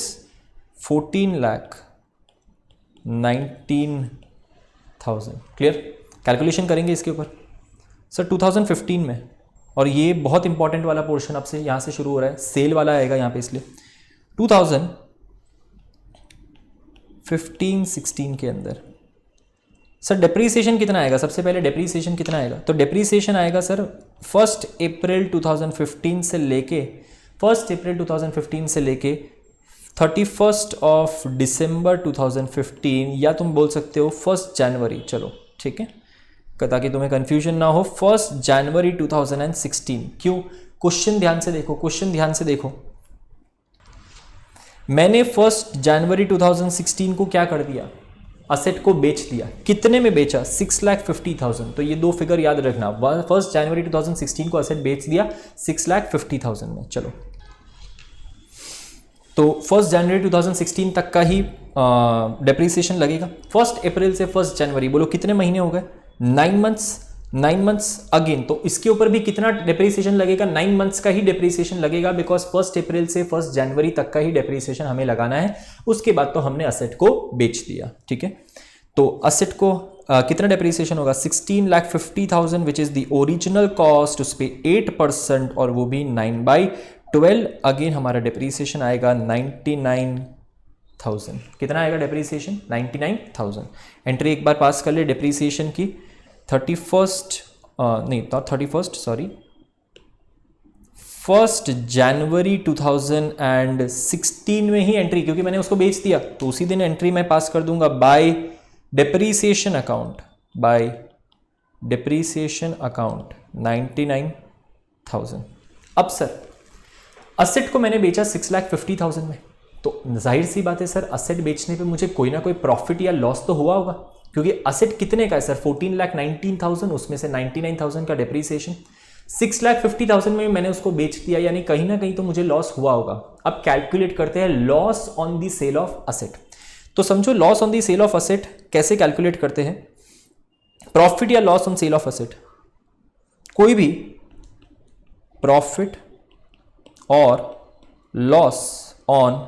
14,19,000। Clear? Calculation करेंगे इसके ऊपर सर 2015 में, और ये बहुत इंपॉर्टेंट वाला पोर्शन अब से यहां से शुरू हो रहा है, सेल वाला आएगा यहां पे, इसलिए 2015-16 के अंदर सर डेप्रीसिएशन कितना आएगा? सबसे पहले डेप्रीसिएशन कितना आएगा? तो डेप्रीसिएशन आएगा सर 1 अप्रैल 2015 से लेके 31 दिसंबर 2015, या तुम बोल सकते हो 1 जनवरी। चलो ठीक है, ताकि तुम्हें कंफ्यूजन ना हो। 1 जनवरी 2016। क्यों? क्वेश्चन ध्यान से देखो, क्वेश्चन ध्यान से देखो। मैंने 1 जनवरी 2016 को क्या कर दिया? असेट को बेच दिया। कितने में बेचा? 6,50,000। तो ये दो फिगर याद रखना। 1 जनवरी 2016 को असेट बेच दिया 6,50,000 में। चलो, तो 1 जनवरी 2016 तक का ही डेप्रीसिएशन लगेगा। 1 अप्रैल से 1 जनवरी, बोलो कितने महीने हो गए? 9 मंथ्स अगेन। तो इसके ऊपर भी कितना डेप्रीसिएशन लगेगा? 9 मंथ्स का ही डेप्रीसिएशन लगेगा, बिकॉज 1 अप्रैल से 1 जनवरी तक का ही डेप्रीसिएशन हमें लगाना है। उसके बाद तो हमने असेट को बेच दिया, ठीक है। तो असेट को कितना डेप्रीसिएशन होगा? 16,50,000 which is the original cost, उस पर 8% और वो भी 9/12। अगेन हमारा डेप्रीसिएशन आएगा 99,000। कितना आएगा डेप्रीसिएशन? 99,000। एंट्री एक बार पास कर ले डेप्रीसिएशन की। 1 जनवरी 2016 में ही एंट्री, क्योंकि मैंने उसको बेच दिया तो उसी दिन एंट्री मैं पास कर दूंगा बाय डेप्रीसिएशन अकाउंट 99,000। अब सर असेट को मैंने बेचा 6,50,000 में, तो जाहिर सी बात है सर असेट बेचने पे मुझे कोई ना कोई प्रॉफिट या लॉस तो हुआ होगा, क्योंकि असेट कितने का है सर? 14,19,000, उसमें से 99,000 का डेप्रीसिएशन। 6,50,000 में मैंने उसको बेच दिया, यानी कहीं ना कहीं तो मुझे लॉस हुआ होगा। अब कैलकुलेट करते हैं loss on the sale of asset. तो समझो loss on the sale of asset कैसे कैलकुलेट करते हैं? प्रॉफिट या loss on sale of asset, कोई भी प्रॉफिट और loss on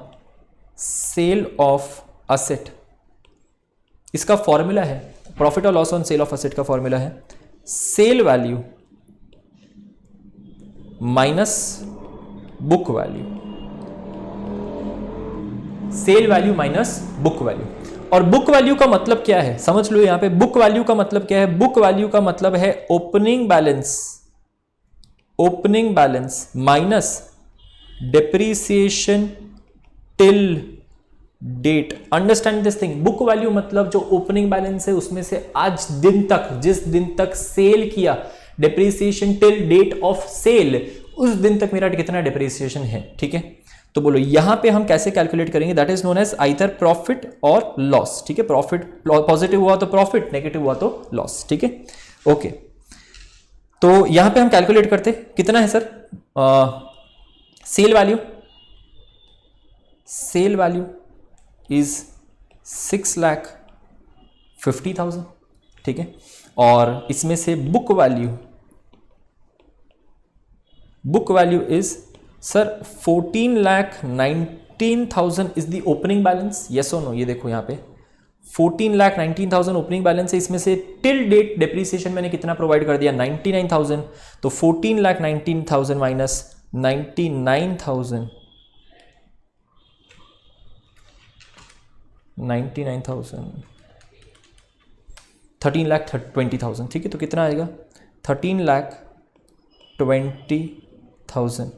sale of asset, इसका फॉर्मूला है, प्रॉफिट और loss on sale of asset का फॉर्मूला है sale value minus book value, sale value minus book value. और बुक वैल्यू का मतलब क्या है, समझ लो यहां पे बुक वैल्यू का मतलब क्या है। बुक वैल्यू का मतलब है opening balance minus depreciation till date. Understand this thing. Book value मतलब जो ओपनिंग बैलेंस है उसमें से आज दिन तक, जिस दिन तक सेल किया, depreciation till date of sale, उस दिन तक मेरा कितना डेप्रीसिएशन है। ठीक है, तो बोलो यहां पे हम कैसे कैलकुलेट करेंगे, that is known as either profit और लॉस। ठीक है, प्रॉफिट पॉजिटिव हुआ तो प्रॉफिट, नेगेटिव हुआ तो लॉस। ठीक है, ओके। तो यहां पे हम कैलकुलेट करते कितना है सर, सेल वैल्यू इज 6,50,000। ठीक है, और इसमें से book value is sir 14,19,000 is the opening balance. Yes और नो, ये देखो यहां पे 14,19,000 ओपनिंग बैलेंस है। इसमें से टिल डेट डेप्रीसिएशन मैंने कितना प्रोवाइड कर दिया, 99,000। तो 14,19,000 माइनस 99,000, 13,20,000। ठीक है, तो कितना आएगा 13,20,000।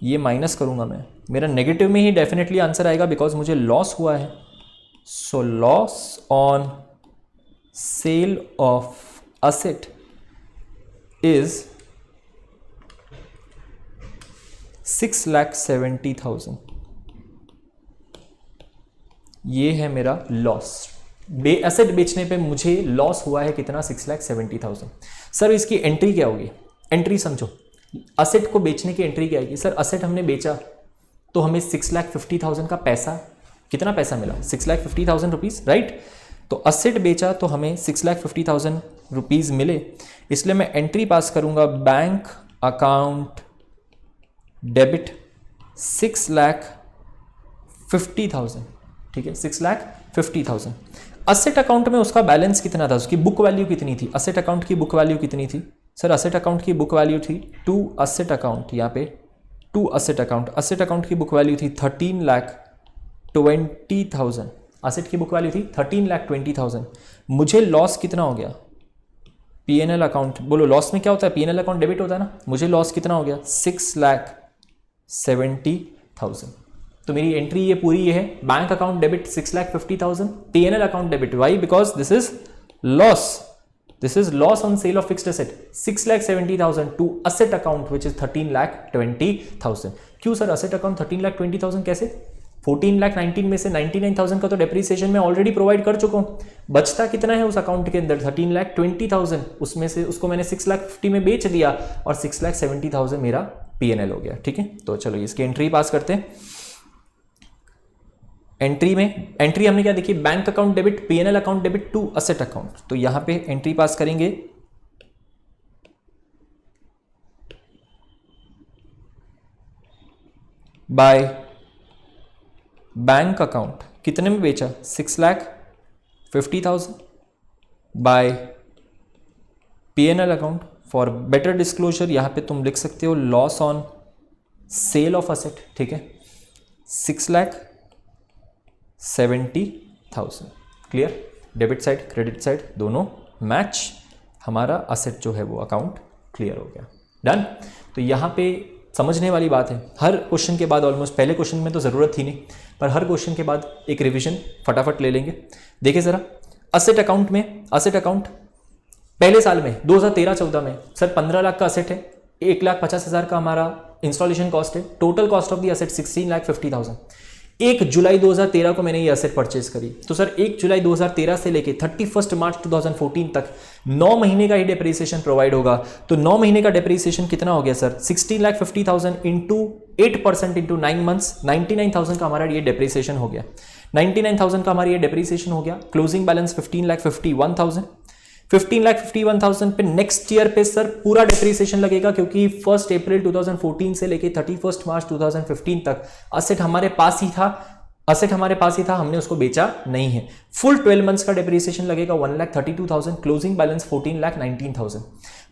ये माइनस करूंगा मैं, मेरा नेगेटिव में ही डेफिनेटली आंसर आएगा बिकॉज मुझे लॉस हुआ है। So loss on sale of asset is 6,70,000। ये है मेरा लॉस। एसेट बेचने पे मुझे लॉस हुआ है कितना, 6,70,000। सर इसकी एंट्री क्या होगी, एंट्री समझो, असेट को बेचने की एंट्री क्या आएगी। सर असेट हमने बेचा तो हमें 6,50,000 का पैसा, कितना पैसा मिला, 6,50,000 रुपीज, राइट। तो असेट बेचा तो हमें 6,50,000 रुपीज मिले, इसलिए मैं एंट्री पास करूंगा, बैंक अकाउंट डेबिट 6,50,000। ठीक है, 6,50,000। असेट अकाउंट में उसका बैलेंस कितना था, उसकी बुक वैल्यू कितनी थी, असेट अकाउंट की बुक वैल्यू कितनी थी। सर असेट अकाउंट की बुक वैल्यू थी 2 असेट अकाउंट, यहाँ पे 2 असेट अकाउंट, असेट अकाउंट की बुक वैल्यू थी 13,20,000। असेट की बुक वैल्यू थी 13,20,000। मुझे लॉस कितना हो गया, पीएनएल अकाउंट, बोलो लॉस में क्या होता है, पीएनएल अकाउंट डेबिट होता है ना। मुझे लॉस कितना हो गया, 6,70,000। तो मेरी एंट्री ये पूरी है, bank account debit 6,50,000, PNL account debit. Why, because this is loss on sale of fixed asset 6,70,000 to asset account which is 13,20,000। क्यों सर असेट अकाउंट 13,20,000 कैसे, 14,19,000 में से 99,000 का तो डेप्रीसिएशन मैं ऑलरेडी प्रोवाइड कर चुका हूं। बचता कितना है उस अकाउंट के अंदर, 13,20,000, उसमें से उसको मैंने 6,50,000 में बेच दिया और 6,70,000 मेरा पीएनएल हो गया। ठीक है, तो चलो इसकी एंट्री पास करते हैं। एंट्री हमने क्या देखी, bank account debit, PNL account debit to asset account. तो यहां पे एंट्री पास करेंगे, बाय बैंक अकाउंट कितने में बेचा, 6,50,000, by PNL account. For better disclosure यहां पे तुम लिख सकते हो loss on sale of asset. ठीक है, 6,70,000। Clear, debit side credit side दोनों मैच, हमारा असेट जो है वो अकाउंट क्लियर हो गया। डन। तो यहां पे समझने वाली बात है, हर क्वेश्चन के बाद ऑलमोस्ट, पहले क्वेश्चन में तो ज़रूरत थी नहीं, पर हर क्वेश्चन के बाद एक रिवीजन फटाफट ले लेंगे। देखिए ज़रा, असेट अकाउंट में, असेट अकाउंट पहले साल में 2013-14 में सर 15 लाख का असेट है, 1,50,000 का हमारा इंस्टॉलेशन कॉस्ट है, total cost of the asset 16,50,000। 1 जुलाई 2013 को मैंने ये असेट परचेज करी, तो सर 1 जुलाई 2013 से लेके 31 मार्च 2014 तक 9 महीने का ही डेप्रीसिएशन प्रोवाइड होगा। तो 9 महीने का डेप्रीसिएशन कितना हो गया सर, 16,50,000 इंटू 8% इंटू 9 मंथ्स, 99,000 का हमारा ये डेप्रीसिएशन हो गया। 99,000 का हमारा ये डेप्रीसिएशन हो गया। Closing balance 15,51,000। 15,51,000 पे नेक्स्ट ईयर पे सर पूरा डेप्रीसिएशन लगेगा, क्योंकि 1 अप्रैल 2014 से लेके 31 मार्च 2015 तक असेट हमारे पास ही था, हमने उसको बेचा नहीं है। फुल 12 मंथ्स का डेप्रीसिएशन लगेगा 1,32,000। Closing balance 14,19,000।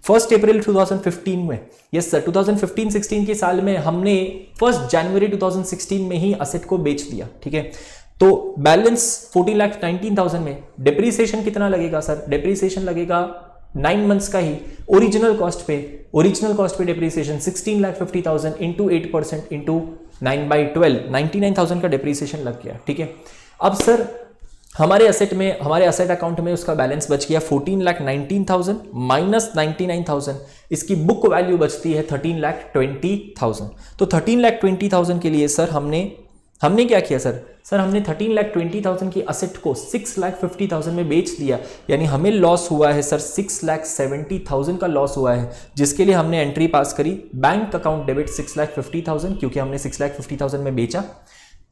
1 अप्रैल 2015 में, यस सर, 2015-16 के साल में हमने 1 जनवरी 2016 में ही असेट को बेच दिया, ठीक है। तो बैलेंस 14,19,000 में डिप्रीसिएशन कितना लगेगा सर? डिप्रीसिएशन लगेगा 9 मंथ्स का ही ओरिजिनल कॉस्ट पे डिप्रीसिएशन 16,50,000 इंटू 8% इंटू 9/12 99,000 का डिप्रीसिएशन लग गया, ठीक है। अब सर हमारे असेट अकाउंट में उसका बैलेंस बच गया 14,19,000 माइनस 99,000, इसकी बुक वैल्यू बचती है 13,20,000। तो 13,20,000 के लिए सर हमने क्या किया सर? सर हमने 13,20,000 की असेट को 6,50,000 में बेच दिया, यानी हमें लॉस हुआ है सर 6,70,000 का लॉस हुआ है, जिसके लिए हमने एंट्री पास करी बैंक अकाउंट डेबिट 6,50,000 क्योंकि हमने 6,50,000 में बेचा।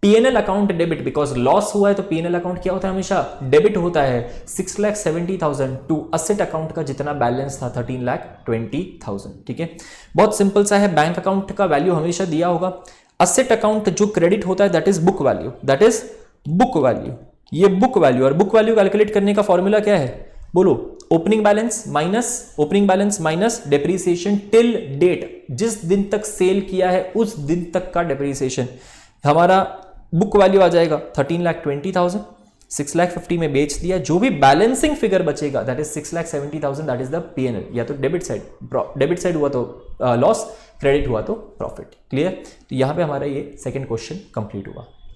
PNL account debit, because loss हुआ है तो पीएनएल अकाउंट क्या होता है? हमेशा डेबिट होता है 6,70,000 टू असेट अकाउंट का जितना बैलेंस था 13,20,000, ठीक है। बहुत सिंपल सा है, बैंक अकाउंट का वैल्यू हमेशा दिया होगा, असेट अकाउंट जो क्रेडिट होता है दैट इज बुक वैल्यू, ये बुक वैल्यू। और बुक वैल्यू कैलकुलेट करने का फॉर्मूला क्या है? बोलो, opening balance minus depreciation till date, जिस दिन तक सेल किया है उस दिन तक का डेप्रीसिएशन। हमारा बुक वैल्यू आ जाएगा 13,20,000, 6,50,000 में बेच दिया, जो भी बैलेंसिंग फिगर बचेगा that is 6,70,000, that is the PNL. या तो डेबिट साइड हुआ तो लॉस, क्रेडिट हुआ तो प्रॉफिट। क्लियर? तो यहां पे हमारा ये सेकंड क्वेश्चन कंप्लीट हुआ।